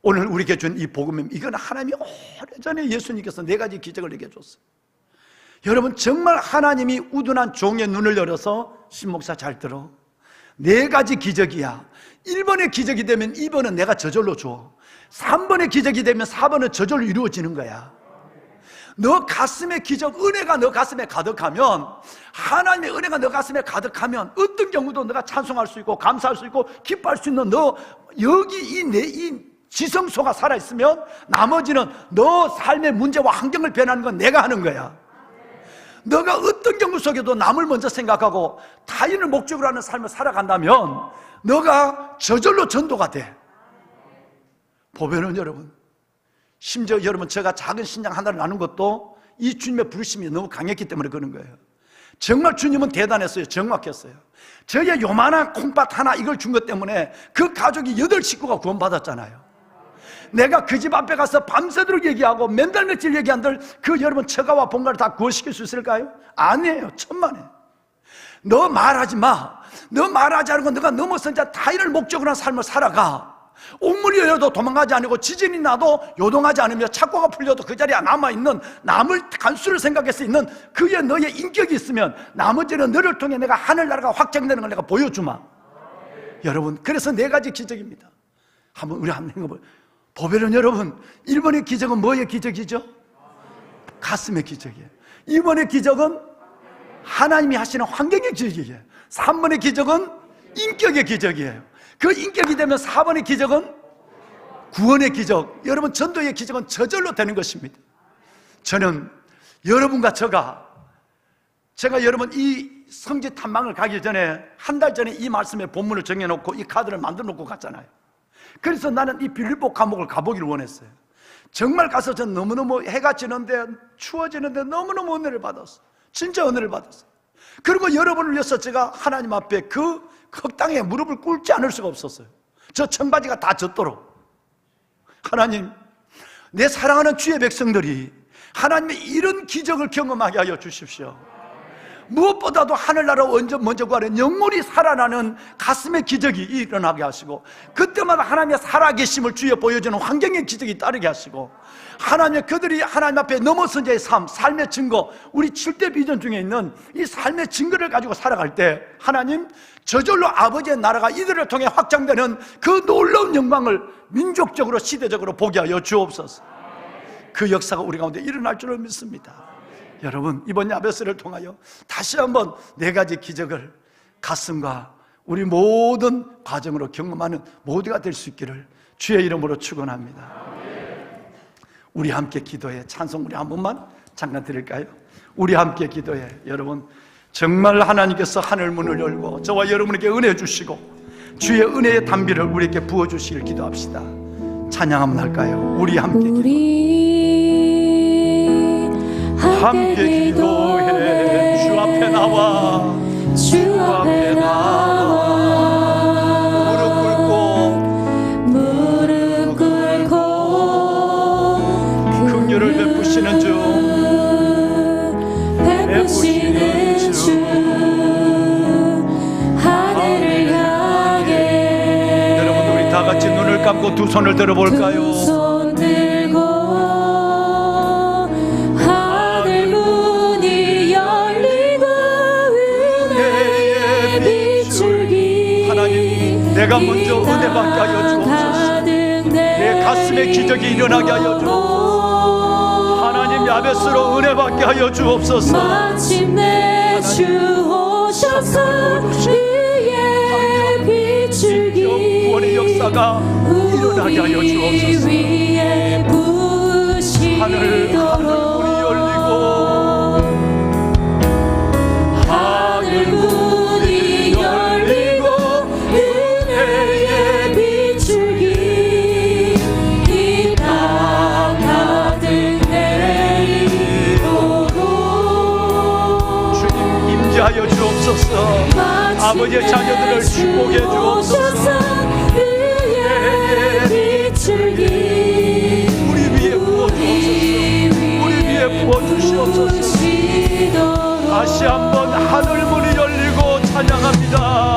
오늘 우리에게 준 이 복음, 이건 하나님이 오래전에 예수님께서 4가지 기적을 얘기해 줬어요. 여러분 정말 하나님이 우둔한 종의 눈을 열어서 신목사 잘 들어 4가지 기적이야. 1번의 기적이 되면 2번은 내가 저절로 줘. 3번의 기적이 되면 4번은 저절로 이루어지는 거야. 너 가슴에 기적, 은혜가 너 가슴에 가득하면, 하나님의 은혜가 너 가슴에 가득하면 어떤 경우도 너가 찬송할 수 있고 감사할 수 있고 기뻐할 수 있는 너 여기 이 지성소가 살아있으면 나머지는 너 삶의 문제와 환경을 변하는 건 내가 하는 거야. 너가 어떤 경우 속에도 남을 먼저 생각하고 타인을 목적으로 하는 삶을 살아간다면 너가 저절로 전도가 돼. 보면은 여러분, 심지어 여러분 제가 작은 신장 하나를 나눈 것도 이 주님의 부르심이 너무 강했기 때문에 그런 거예요. 정말 주님은 대단했어요. 정확했어요. 저의 요만한 콩팥 하나 이걸 준 것 때문에 그 가족이 8식구가 구원받았잖아요. 내가 그 집 앞에 가서 밤새도록 얘기하고 맨달 며칠 얘기한들 그 여러분 처가와 본가를 다 구원시킬 수 있을까요? 아니에요. 천만에. 너 말하지 마. 너 말하지 않고 너가 넘어선 자 타인을 목적으로 한 삶을 살아가. 옥문이 열려도 도망가지 않고 지진이 나도 요동하지 않으며 착고가 풀려도 그 자리에 남아있는 남을 간수를 생각해서 있는 그의 너의 인격이 있으면 나머지는 너를 통해 내가 하늘나라가 확장되는 걸 내가 보여주마. 여러분 그래서 4가지 기적입니다. 한번 우리 한번 해보세요. 보배는 여러분 1번의 기적은 뭐의 기적이죠? 가슴의 기적이에요. 2번의 기적은 하나님이 하시는 환경의 기적이에요. 3번의 기적은 인격의 기적이에요. 그 인격이 되면 4번의 기적은 구원의 기적. 여러분 전도의 기적은 저절로 되는 것입니다. 저는 여러분과 제가 여러분 이 성지 탐방을 가기 전에 한 달 전에 이 말씀에 본문을 정해놓고 이 카드를 만들어 놓고 갔잖아요. 그래서 나는 이 빌립보 감옥을 가보기를 원했어요. 정말 가서 전 너무너무 해가 지는데 추워지는데 너무너무 은혜를 받았어. 진짜 은혜를 받았어. 그리고 여러분을 위해서 제가 하나님 앞에 그 흙땅에 무릎을 꿇지 않을 수가 없었어요. 저 청바지가 다 젖도록. 하나님, 내 사랑하는 주의 백성들이 하나님의 이런 기적을 경험하게 하여 주십시오. 무엇보다도 하늘나라 먼저 구하는 영원히 살아나는 가슴의 기적이 일어나게 하시고, 그때마다 하나님의 살아계심을 주여 보여주는 환경의 기적이 따르게 하시고, 하나님의 그들이 하나님 앞에 넘어선 자의 삶, 삶의 증거, 우리 7대 비전 중에 있는 이 삶의 증거를 가지고 살아갈 때 하나님 저절로 아버지의 나라가 이들을 통해 확장되는 그 놀라운 영광을 민족적으로 시대적으로 보게 하여 주옵소서. 그 역사가 우리 가운데 일어날 줄을 믿습니다. 여러분, 이번 야베스를 통하여 다시 한번 4가지 기적을 가슴과 우리 모든 과정으로 경험하는 모두가 될 수 있기를 주의 이름으로 축원합니다. 우리 함께 기도해. 찬송 우리 한 번만 잠깐 드릴까요? 우리 함께 기도해. 여러분, 정말 하나님께서 하늘 문을 열고 저와 여러분에게 은혜 주시고 주의 은혜의 단비를 우리에게 부어주시길 기도합시다. 찬양 한번 할까요? 우리 함께 기도해. 주 앞에 나와, 주 앞에 나와, 무릎 꿇고 긍휼을 베푸시는 주, 하늘을 향해. 여러분, 우리 다 같이 눈을 감고 두 손을 들어볼까요? 내가 먼저 은혜 받게 하여 주옵소서. 내 가슴에 기적이 일어나게 하여 주옵소서. 하나님, 야베스로 은혜 받게 하여 주옵소서. 마침내 주 오셔서 의의 비추기, 구원의 역사가 일어나게 하여 주옵소서. 하늘 문이 열리고, 하늘 문이 열리고 은혜의 비추기 이 땅 가득 내리도록 주님 임재하여 주옵소서. 아버지의 자녀들을 축복해 주옵소서. 은혜의 비추기 우리 위에 부어주시옵소서. 다시 한번 하늘 문이 열리고 찬양합니다.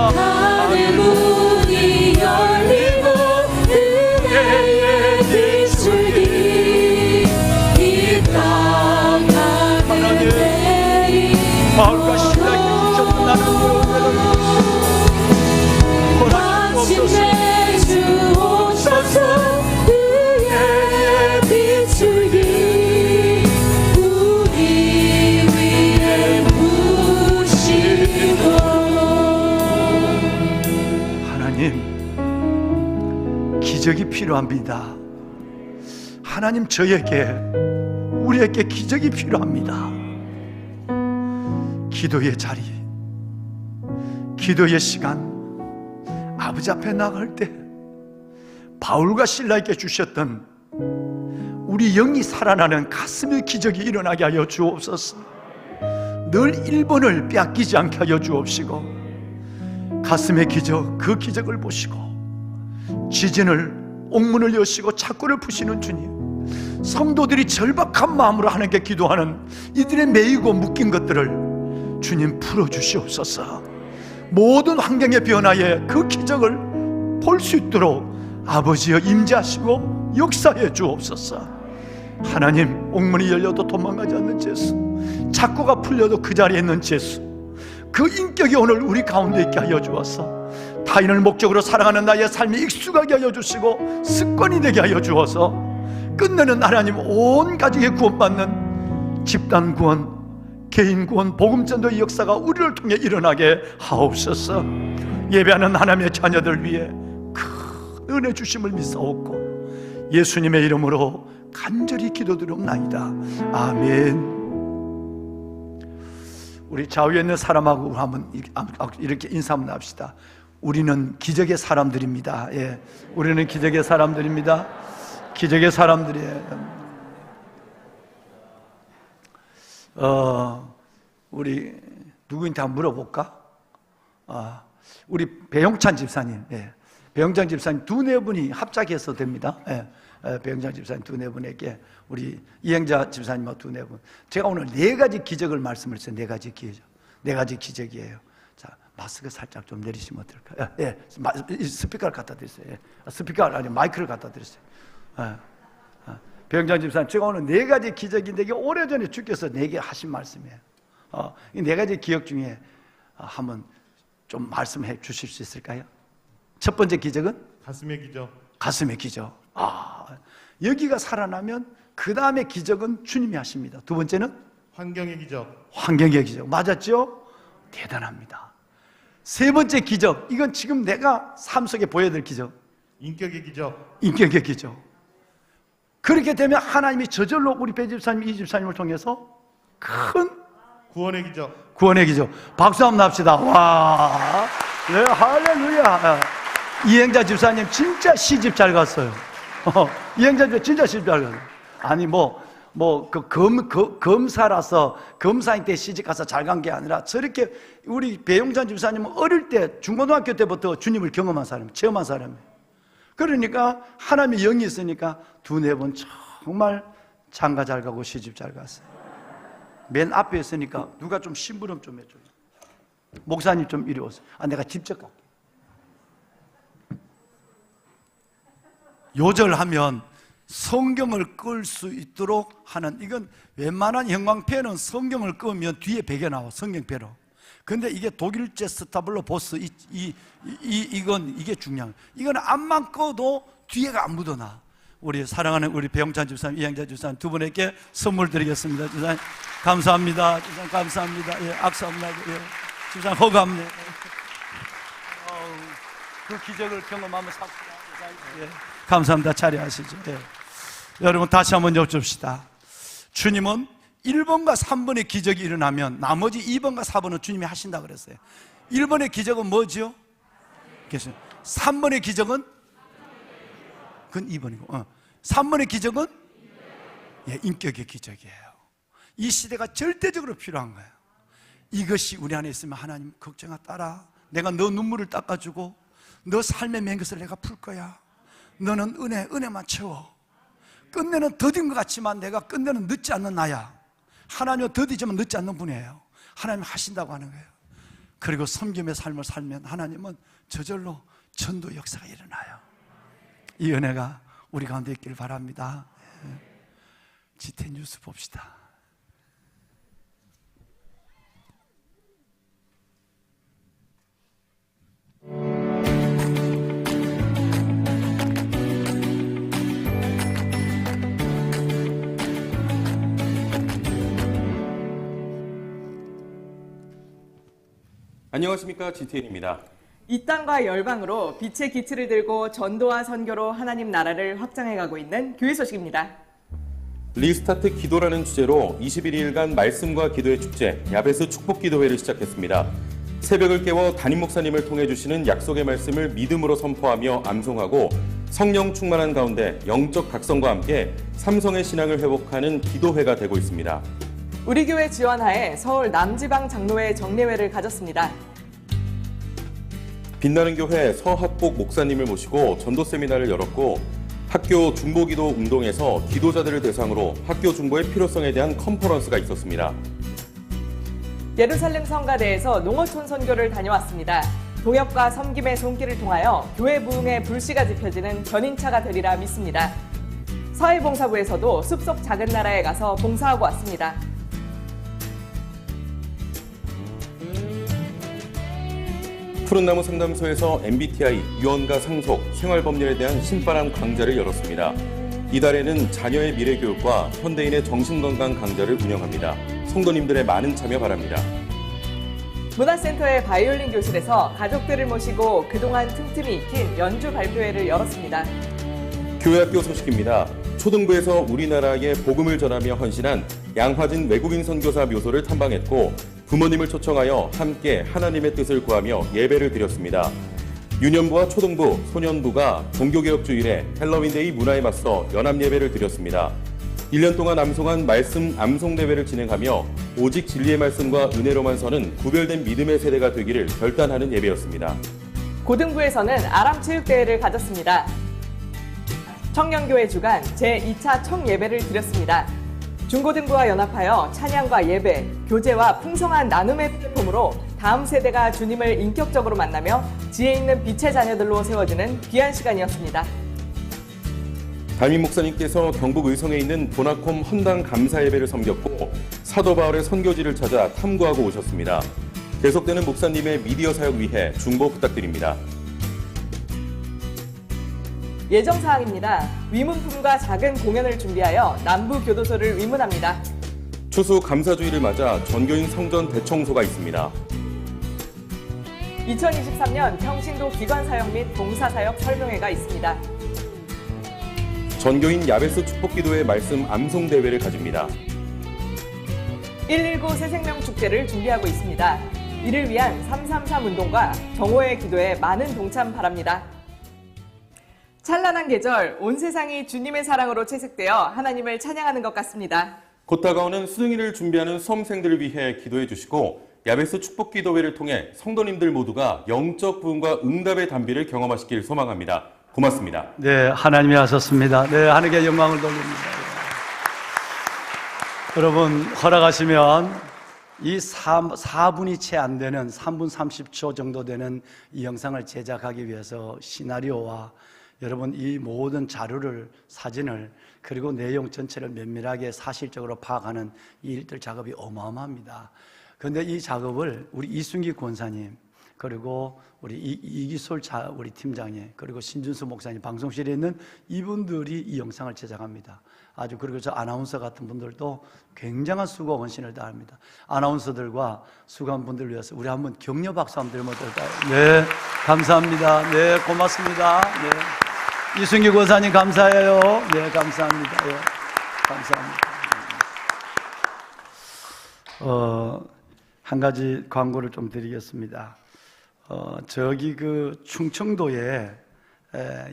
하늘 문이 열리고 은혜의 비추기 이 땅 가득 내리 마을과 신랑이 주셨던 나는 마침내 주 오셔서 은혜의 비추기 우리 위에 부으시고. 하나님, 기적이 필요합니다. 하나님, 우리에게 기적이 필요합니다. 기도의 자리, 기도의 시간, 아버지 앞에 나갈 때 바울과 실라에게 주셨던 우리 영이 살아나는 가슴의 기적이 일어나게 하여 주옵소서. 늘 1번을 빼앗기지 않게 하여 주옵시고, 가슴의 기적, 그 기적을 보시고 지진을, 옥문을 여시고 착고를 푸시는 주님, 성도들이 절박한 마음으로 하나님께 기도하는 이들의 매이고 묶인 것들을 주님 풀어주시옵소서. 모든 환경의 변화에 그 기적을 볼 수 있도록 아버지여 임재하시고 역사해 주옵소서. 하나님, 옥문이 열려도 도망가지 않는 예수, 착고가 풀려도 그 자리에 있는 예수, 그 인격이 오늘 우리 가운데 있게 하여 주어서 타인을 목적으로 사랑하는 나의 삶이 익숙하게 하여 주시고 습관이 되게 하여 주어서 끝내는 하나님 온 가족의 구원받는 집단 구원, 개인 구원, 복음전도의 역사가 우리를 통해 일어나게 하옵소서. 예배하는 하나님의 자녀들 위해 큰 은혜 주심을 믿사옵고 예수님의 이름으로 간절히 기도드리옵나이다. 아멘. 우리 좌우에 있는 사람하고 한번 이렇게 인사 한번 합시다. 우리는 기적의 사람들입니다. 예, 우리는 기적의 사람들입니다. 기적의 사람들이에요. 우리 누구한테 한번 물어볼까? 우리 배용찬 집사님, 예. 배용찬 집사님 두네 분이 합작해서 됩니다. 예. 배용찬 집사님 두네 분에게 우리 이행자 집사님하고 두네 분. 제가 오늘 4가지 기적을 말씀을 했어요. 4가지 기적. 4가지 기적이에요. 자, 마스크 살짝 좀 내리시면 어떨까요? 예, 스피커를 갖다 드렸어요. 예. 스피커가 아니 마이크를 갖다 드렸어요. 배영장 집사님, 제가 오늘 4가지 기적인데 이게 오래전에 주께서 4개 하신 말씀이에요. 이 4가지 기적 중에 한번 좀 말씀해 주실 수 있을까요? 첫 번째 기적은? 가슴의 기적. 가슴의 기적. 여기가 살아나면 그 다음에 기적은 주님이 하십니다. 두 번째는? 환경의 기적. 환경의 기적. 맞았죠? 대단합니다. 세 번째 기적, 이건 지금 내가 삶 속에 보여야 기적. 인격의 기적. 인격의 기적. 그렇게 되면 하나님이 저절로 우리 배 집사님, 이 집사님을 통해서 큰 구원의 기적. 구원의 기적. 박수 한번 합시다. 와, 네, 할렐루야. 이행자 집사님 진짜 시집 잘 갔어요. 이행자 집사님 진짜 시집 잘 갔어요. 아니 검사라서 검사인 때 시집 가서 잘 간 게 아니라 저렇게 우리 배용찬 집사님은 어릴 때 중고등학교 때부터 주님을 경험한 사람, 체험한 사람이에요. 그러니까 하나님의 영이 있으니까 2-4번 정말 장가 잘 가고 시집 잘 갔어요. 맨 앞에 있으니까 누가 좀 심부름 좀 해줘요. 목사님 좀 이리 오세요. 내가 직접 갈게. 요절하면 성경을 끌 수 있도록 하는, 이건 웬만한 형광펜은 성경을 끄면 뒤에 베개 나와, 성경패로. 근데 이게 독일제 스타블로 보스, 이게 중요한. 이건 앞만 꺼도 뒤에가 안 묻어나. 우리 사랑하는 우리 배용찬 집사님, 이행자 집사님 두 분에게 선물 드리겠습니다. 집사님 감사합니다. 집사님 감사합니다. 예, 악수합니다. 예, 집사님 호감합니다. 그 기적을 경험하면 삽시다. 예, 감사합니다. 자리하시죠. 예. 여러분 다시 한번 여쭙시다. 주님은 1번과 3번의 기적이 일어나면 나머지 2번과 4번은 주님이 하신다 그랬어요. 1번의 기적은 뭐지요? 3번의 기적은? 그건 2번이고 3번의 기적은? 예, 인격의 기적이에요. 이 시대가 절대적으로 필요한 거예요. 이것이 우리 안에 있으면 하나님 걱정하 따라, 내가 너 눈물을 닦아주고 너 삶의 맨 것을 내가 풀 거야. 너는 은혜만 채워. 끝내는 더딘 것 같지만 내가 끝내는 늦지 않는 나야. 하나님은 더디지만 늦지 않는 분이에요. 하나님 하신다고 하는 거예요. 그리고 섬김의 삶을 살면 하나님은 저절로 전도 역사가 일어나요. 이 은혜가 우리 가운데 있기를 바랍니다. 지태 뉴스 봅시다. 안녕하십니까, GTN입니다. 이 땅과 열방으로 빛의 기틀을 들고 전도와 선교로 하나님 나라를 확장해가고 있는 교회 소식입니다. 리스타트 기도라는 주제로 21일간 말씀과 기도의 축제 야베스 축복기도회를 시작했습니다. 새벽을 깨워 담임 목사님을 통해 주시는 약속의 말씀을 믿음으로 선포하며 암송하고 성령 충만한 가운데 영적 각성과 함께 삼성의 신앙을 회복하는 기도회가 되고 있습니다. 우리 교회 지원하에 서울 남지방 장로회 정례회를 가졌습니다. 빛나는 교회 서학복 목사님을 모시고 전도 세미나를 열었고, 학교 중보기도 운동에서 기도자들을 대상으로 학교 중보의 필요성에 대한 컨퍼런스가 있었습니다. 예루살렘 성가대에서 농어촌 선교를 다녀왔습니다. 동역과 섬김의 손길을 통하여 교회 부흥의 불씨가 지펴지는 견인차가 되리라 믿습니다. 사회봉사부에서도 숲속 작은 나라에 가서 봉사하고 왔습니다. 푸른나무 상담소에서 MBTI, 유언과 상속, 생활법률에 대한 신바람 강좌를 열었습니다. 이달에는 자녀의 미래교육과 현대인의 정신건강 강좌를 운영합니다. 성도님들의 많은 참여 바랍니다. 문화센터의 바이올린 교실에서 가족들을 모시고 그동안 틈틈이 익힌 연주 발표회를 열었습니다. 교회학교 소식입니다. 초등부에서 우리나라에 복음을 전하며 헌신한 양화진 외국인 선교사 묘소를 탐방했고, 부모님을 초청하여 함께 하나님의 뜻을 구하며 예배를 드렸습니다. 유년부와 초등부, 소년부가 종교개혁주일에 헬로윈데이 문화에 맞서 연합예배를 드렸습니다. 1년 동안 암송한 말씀 암송대회를 진행하며 오직 진리의 말씀과 은혜로만 서는 구별된 믿음의 세대가 되기를 결단하는 예배였습니다. 고등부에서는 아람체육대회를 가졌습니다. 청년교회 주간 제2차 청예배를 드렸습니다. 중고등부와 연합하여 찬양과 예배, 교제와 풍성한 나눔의 플랫폼으로 다음 세대가 주님을 인격적으로 만나며 지혜 있는 빛의 자녀들로 세워지는 귀한 시간이었습니다. 담임 목사님께서 경북 의성에 있는 보나콤 헌당 감사예배를 섬겼고 사도 바울의 선교지를 찾아 탐구하고 오셨습니다. 계속되는 목사님의 미디어 사역 위해 중보 부탁드립니다. 예정사항입니다. 위문품과 작은 공연을 준비하여 남부교도소를 위문합니다. 추수 감사주의를 맞아 전교인 성전 대청소가 있습니다. 2023년 평신도 기관사역 및 봉사사역 설명회가 있습니다. 전교인 야베스 축복기도회 말씀 암송대회를 가집니다. 119 새생명축제를 준비하고 있습니다. 이를 위한 333 운동과 정오의 기도에 많은 동참 바랍니다. 찬란한 계절, 온 세상이 주님의 사랑으로 채색되어 하나님을 찬양하는 것 같습니다. 곧 다가오는 수능일을 준비하는 수험생들을 위해 기도해 주시고 야베스 축복기도회를 통해 성도님들 모두가 영적 부흥과 응답의 단비를 경험하시길 소망합니다. 고맙습니다. 네, 하나님이 하셨습니다. 네, 하나님께 영광을 돌립니다. 여러분 허락하시면 이 4분이 채 안 되는 3분 30초 정도 되는 이 영상을 제작하기 위해서 시나리오와 여러분 이 모든 자료를 사진을 그리고 내용 전체를 면밀하게 사실적으로 파악하는 이 일들 작업이 어마어마합니다. 그런데 이 작업을 우리 이순기 권사님 그리고 우리 이기솔 우리 팀장님 그리고 신준수 목사님 방송실에 있는 이분들이 이 영상을 제작합니다. 아주 그리고 저 아나운서 같은 분들도 굉장한 수고와 헌신을 다합니다. 아나운서들과 수고한 분들을 위해서 우리 한번 격려 박수 한번 드리면 어떨까요? 네, 감사합니다. 네, 고맙습니다. 네. 이순기 권사님 감사해요. 네, 감사합니다. 네, 감사합니다. 한 가지 광고를 좀 드리겠습니다. 저기 그 충청도에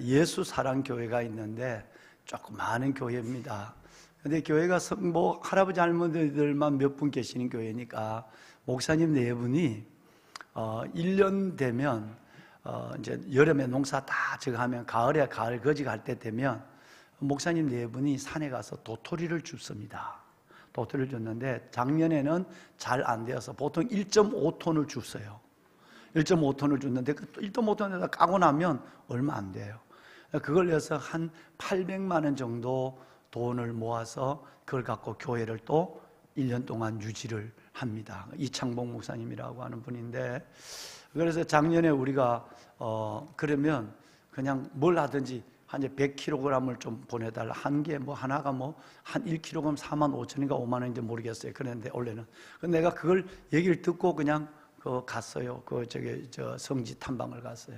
예수사랑교회가 있는데 조금 많은 교회입니다. 근데 교회가 뭐 할아버지 할머니들만 몇 분 계시는 교회니까 목사님 네 분이 1년 되면 이제 여름에 농사 다 저거 하면 가을에 가을 거지 갈 때 되면 목사님 네 분이 산에 가서 도토리를 줍습니다. 도토리를 줬는데 작년에는 잘 안 되어서 보통 1.5톤을 줬어요. 1.5톤을 줬는데 그 1.5톤에다 까고 나면 얼마 안 돼요. 그걸 위해서 한 800만 원 정도 돈을 모아서 그걸 갖고 교회를 또 1년 동안 유지를 합니다. 이창봉 목사님이라고 하는 분인데 그래서 작년에 우리가 그러면 그냥 뭘 하든지 한 100kg을 좀 보내달라. 한 개 뭐 하나가 뭐 한 1kg 45,000원인가 5만 원인지 모르겠어요. 그런데 원래는 근데 내가 그걸 얘기를 듣고 그냥 갔어요. 저 성지 탐방을 갔어요.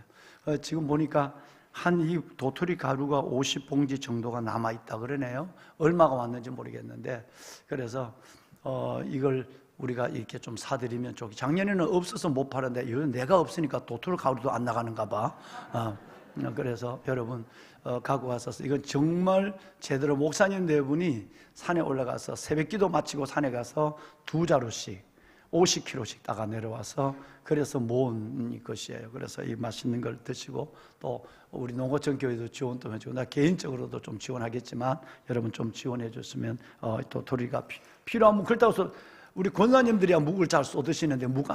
지금 보니까 한 이 도토리 가루가 50봉지 정도가 남아 있다 그러네요. 얼마가 왔는지 모르겠는데 그래서 이걸 우리가 이렇게 좀 사드리면 좋겠. 작년에는 없어서 못 팔았는데 이건 내가 없으니까 도토리 가루도 안 나가는가 봐. 그래서 여러분 갖고 와서 이건 정말 제대로 목사님 네 분이 산에 올라가서 새벽기도 마치고 산에 가서 2자루씩 50kg씩 따가 내려와서 그래서 모은 것이에요. 그래서 이 맛있는 걸 드시고 또 우리 농어촌 교회도 지원 좀 해주고 나 개인적으로도 좀 지원하겠지만 여러분 좀 지원해 줬으면 또 도리가 필요하면 그렇다고 해서 우리 권사님들이야 묵을 잘 쏟으시는데 묵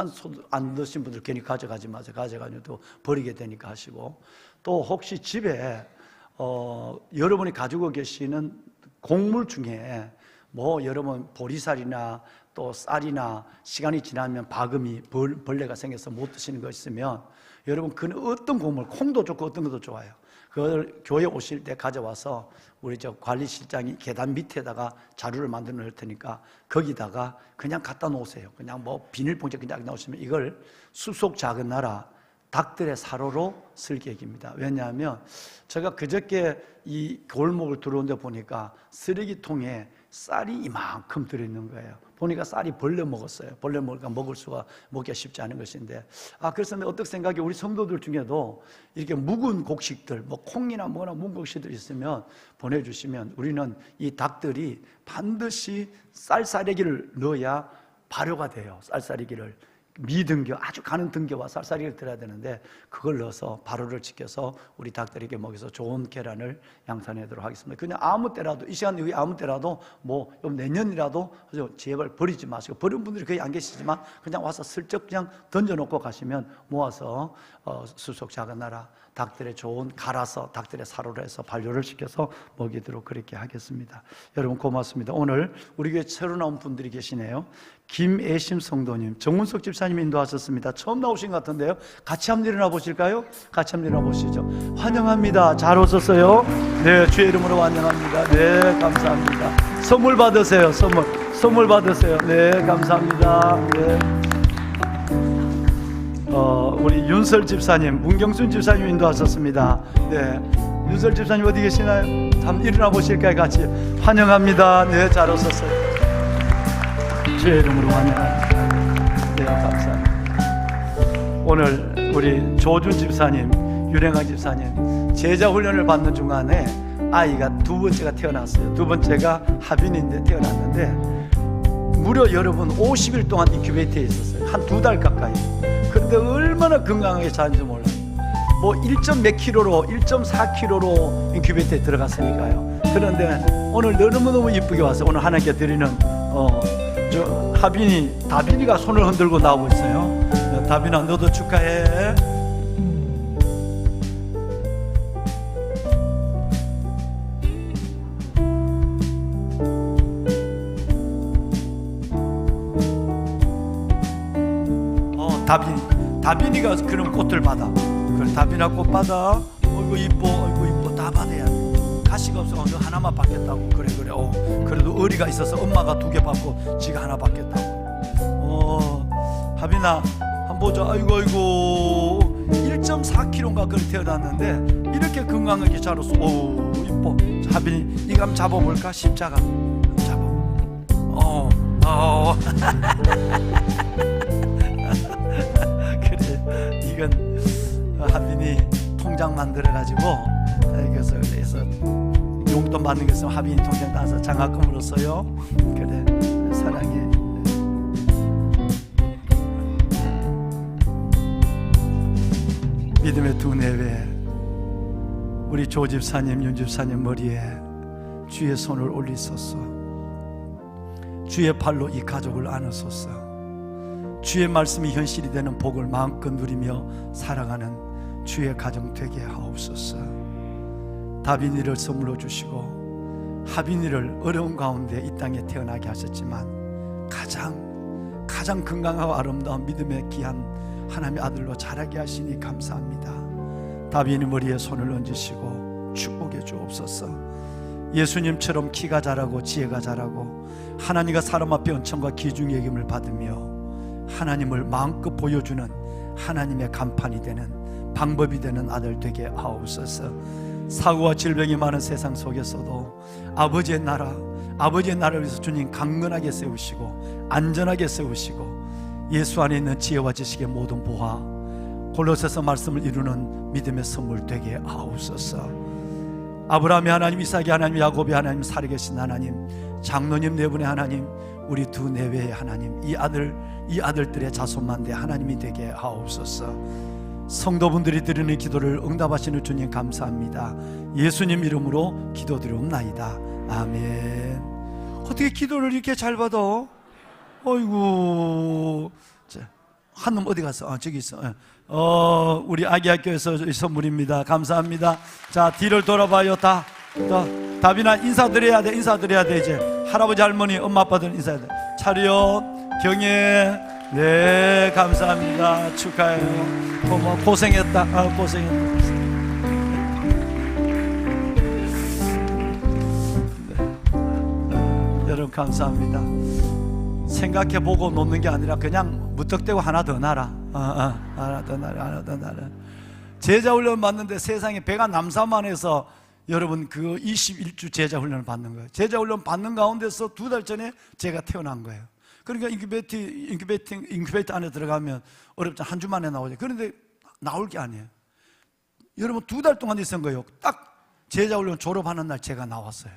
안 드신 분들 괜히 가져가지 마세요. 가져가면 또 버리게 되니까 하시고 또 혹시 집에 여러분이 가지고 계시는 곡물 중에 뭐 여러분 보리쌀이나 또 쌀이나 시간이 지나면 바금이 벌레가 생겨서 못 드시는 거 있으면 여러분 그 어떤 곡물 콩도 좋고 어떤 것도 좋아요. 그걸 교회 오실 때 가져와서 우리 저 관리실장이 계단 밑에다가 자루를 만들어 놓을 테니까 거기다가 그냥 갖다 놓으세요. 그냥 뭐 비닐봉지 그냥 넣으시면 이걸 숲속 작은 나라 닭들의 사료로 쓸 계획입니다. 왜냐하면 제가 그저께 이 골목을 들어온 데 보니까 쓰레기통에 쌀이 이만큼 들어있는 거예요. 보니까 쌀이 벌레 먹었어요. 벌레 먹으니까 먹기가 쉽지 않은 것인데, 그래서 어떻게 생각해? 우리 성도들 중에도 이렇게 묵은 곡식들, 뭐 콩이나 뭐나 묵은 곡식들 있으면 보내주시면 우리는 이 닭들이 반드시 쌀쌀이기를 넣어야 발효가 돼요. 쌀쌀이기를. 미등교, 아주 가는 등교와 쌀쌀이를 들어야 되는데 그걸 넣어서 발효를 지켜서 우리 닭들에게 먹여서 좋은 계란을 양산하도록 하겠습니다. 그냥 아무 때라도, 이 시간 이후에 아무 때라도 뭐 내년이라도 제발 버리지 마시고, 버린 분들이 거의 안 계시지만 그냥 와서 슬쩍 그냥 던져놓고 가시면 모아서 숲속 작은 나라 닭들의 좋은 갈아서 닭들의 사료를 해서 발효를 시켜서 먹이도록 그렇게 하겠습니다. 여러분 고맙습니다. 오늘 우리 교회 새로 나온 분들이 계시네요. 김애심 성도님, 정문석 집사님 인도하셨습니다. 처음 나오신 것 같은데요. 같이 한번 일어나 보실까요? 같이 한번 일어나 보시죠. 환영합니다. 잘 오셨어요. 네, 주의 이름으로 환영합니다. 네, 감사합니다. 선물 받으세요. 선물 받으세요. 네, 감사합니다. 네. 우리 윤설 집사님, 문경순 집사님 인도하셨습니다. 네, 윤설 집사님 어디 계시나요? 한번 일어나 보실까요? 같이 환영합니다. 네, 잘 오셨어요. 주의 이름으로 환영합니다. 네, 감사합니다. 오늘 우리 조준 집사님, 유랭아 집사님 제자 훈련을 받는 중간에 아이가 두 번째가 태어났어요. 두 번째가 하빈인데 태어났는데 무려 여러분 50일 동안 인큐베이터에 있었어요. 한 2달 가까이. 그런데 얼마나 건강하게 자는지 몰라요. 뭐 1.몇 킬로로 1.4킬로로 인큐베이터에 들어갔으니까요. 그런데 오늘 너무너무 이쁘게 왔어요. 오늘 하나님께 드리는 다빈이가 손을 흔들고 나오고 있어요. 다빈아, 너도 축하해. 다빈이가 그런 꽃을 받아. 그래, 다빈아 꽃 받아. 어이구 이뻐 다 받아야 돼. 가시가 없어. 너 하나만 받겠다고. 그래. 그래도 의리가 있어서 엄마가 2개 받고 지가 하나 받겠다고. 하빈아 한번 보자. 아이고 1.4kg인가 그렇게 태어났는데 이렇게 건강하게 자랐어. 오, 이뻐. 하빈이 이거 한번 잡아볼까? 십자가 잡아. 그래, 이건 하빈이 통장 만들어가지고 그래서 용돈 받는 게 있으면 하빈이 통장 따서 장학금으로 써요. 그래, 사랑해. 믿음의 두 내외, 우리 조 집사님, 윤 집사님 머리에 주의 손을 올리소서. 주의 팔로 이 가족을 안으소서. 주의 말씀이 현실이 되는 복을 마음껏 누리며 살아가는 주의 가정 되게 하옵소서. 다빈이를 선물로 주시고 하빈이를 어려운 가운데 이 땅에 태어나게 하셨지만 가장 건강하고 아름다운 믿음의 귀한 하나님의 아들로 자라게 하시니 감사합니다. 다빈이 머리에 손을 얹으시고 축복해 주옵소서. 예수님처럼 키가 자라고 지혜가 자라고 하나님과 사람 앞에 은총과 귀중 여김을 받으며 하나님을 마음껏 보여주는 하나님의 간판이 되는 방법이 되는 아들 되게 하옵소서. 사고와 질병이 많은 세상 속에서도 아버지의 나라를 위해서 주님 강건하게 세우시고 안전하게 세우시고 예수 안에 있는 지혜와 지식의 모든 보화, 골로새서 말씀을 이루는 믿음의 선물 되게 하옵소서. 아브라함의 하나님, 이삭의 하나님, 야곱의 하나님, 살아계신 하나님, 장로님 네 분의 하나님, 우리 두 내외의 하나님, 이 아들들의 자손만대 하나님이 되게 하옵소서. 성도분들이 드리는 기도를 응답하시는 주님 감사합니다. 예수님 이름으로 기도드리옵나이다. 아멘. 어떻게 기도를 이렇게 잘 받아? 어이구. 한 놈 어디 갔어? 저기 있어. 우리 아기학교에서 선물입니다. 감사합니다. 자, 뒤를 돌아봐요. 다빈아 인사드려야 돼. 이제 할아버지 할머니 엄마 아빠들 인사해야 돼. 차렷 경례. 네, 감사합니다. 축하해요. 고생했다. 고생했다. 네. 여러분 감사합니다. 생각해보고 놓는 게 아니라 그냥 무턱대고 하나 더 놔라. 하나 더 놔라. 제자 훈련 받는데 세상에 배가 남사만해서 여러분 그 21주 제자 훈련을 받는 거예요. 제자 훈련 받는 가운데서 2달 전에 제가 태어난 거예요. 그러니까 인큐베이터 안에 들어가면 어렵지, 한 주 만에 나오죠. 그런데 나올 게 아니에요. 여러분 2달 동안 있은 거예요. 딱 제자 훈련 졸업하는 날 제가 나왔어요.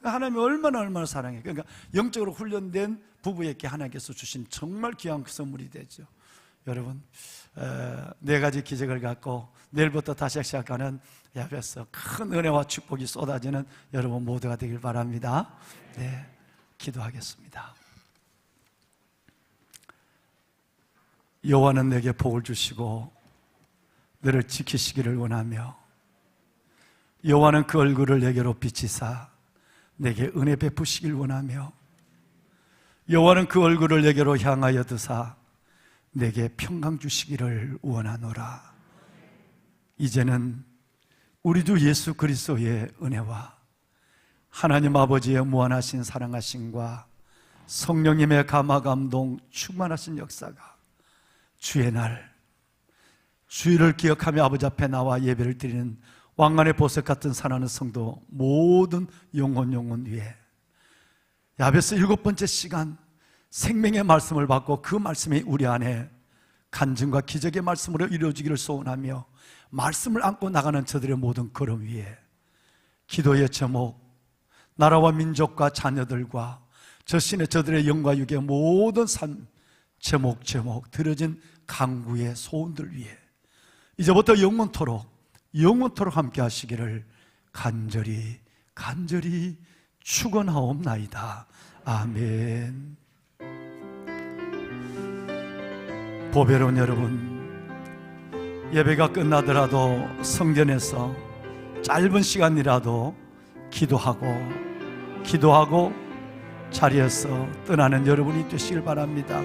하나님이 얼마나 사랑해요. 그러니까 영적으로 훈련된 부부에게 하나님께서 주신 정말 귀한 선물이 되죠. 여러분 4가지 기적을 갖고 내일부터 다시 시작하는 야베스 큰 은혜와 축복이 쏟아지는 여러분 모두가 되길 바랍니다. 네, 기도하겠습니다. 여호와는 내게 복을 주시고 너를 지키시기를 원하며 여호와는 그 얼굴을 내게로 비치사 내게 은혜 베푸시길 원하며 여호와는 그 얼굴을 내게로 향하여 드사 내게 평강 주시기를 원하노라. 이제는 우리 주 예수 그리스도의 은혜와 하나님 아버지의 무한하신 사랑하심과 성령님의 감화 감동 충만하신 역사가 주의 날 주일을 기억하며 아버지 앞에 나와 예배를 드리는 왕관의 보석 같은 사랑하는 성도 모든 영혼 위에 야베스 7번째 시간 생명의 말씀을 받고 그 말씀이 우리 안에 간증과 기적의 말씀으로 이루어지기를 소원하며 말씀을 안고 나가는 저들의 모든 걸음 위에 기도의 제목, 나라와 민족과 자녀들과 저신의 저들의 영과 육의 모든 삶 제목 들어진 강구의 소원들 위에 이제부터 영원토록 함께 하시기를 간절히 축원하옵나이다. 아멘. 보배로운 여러분, 예배가 끝나더라도 성전에서 짧은 시간이라도 기도하고 자리에서 떠나는 여러분이 되시길 바랍니다.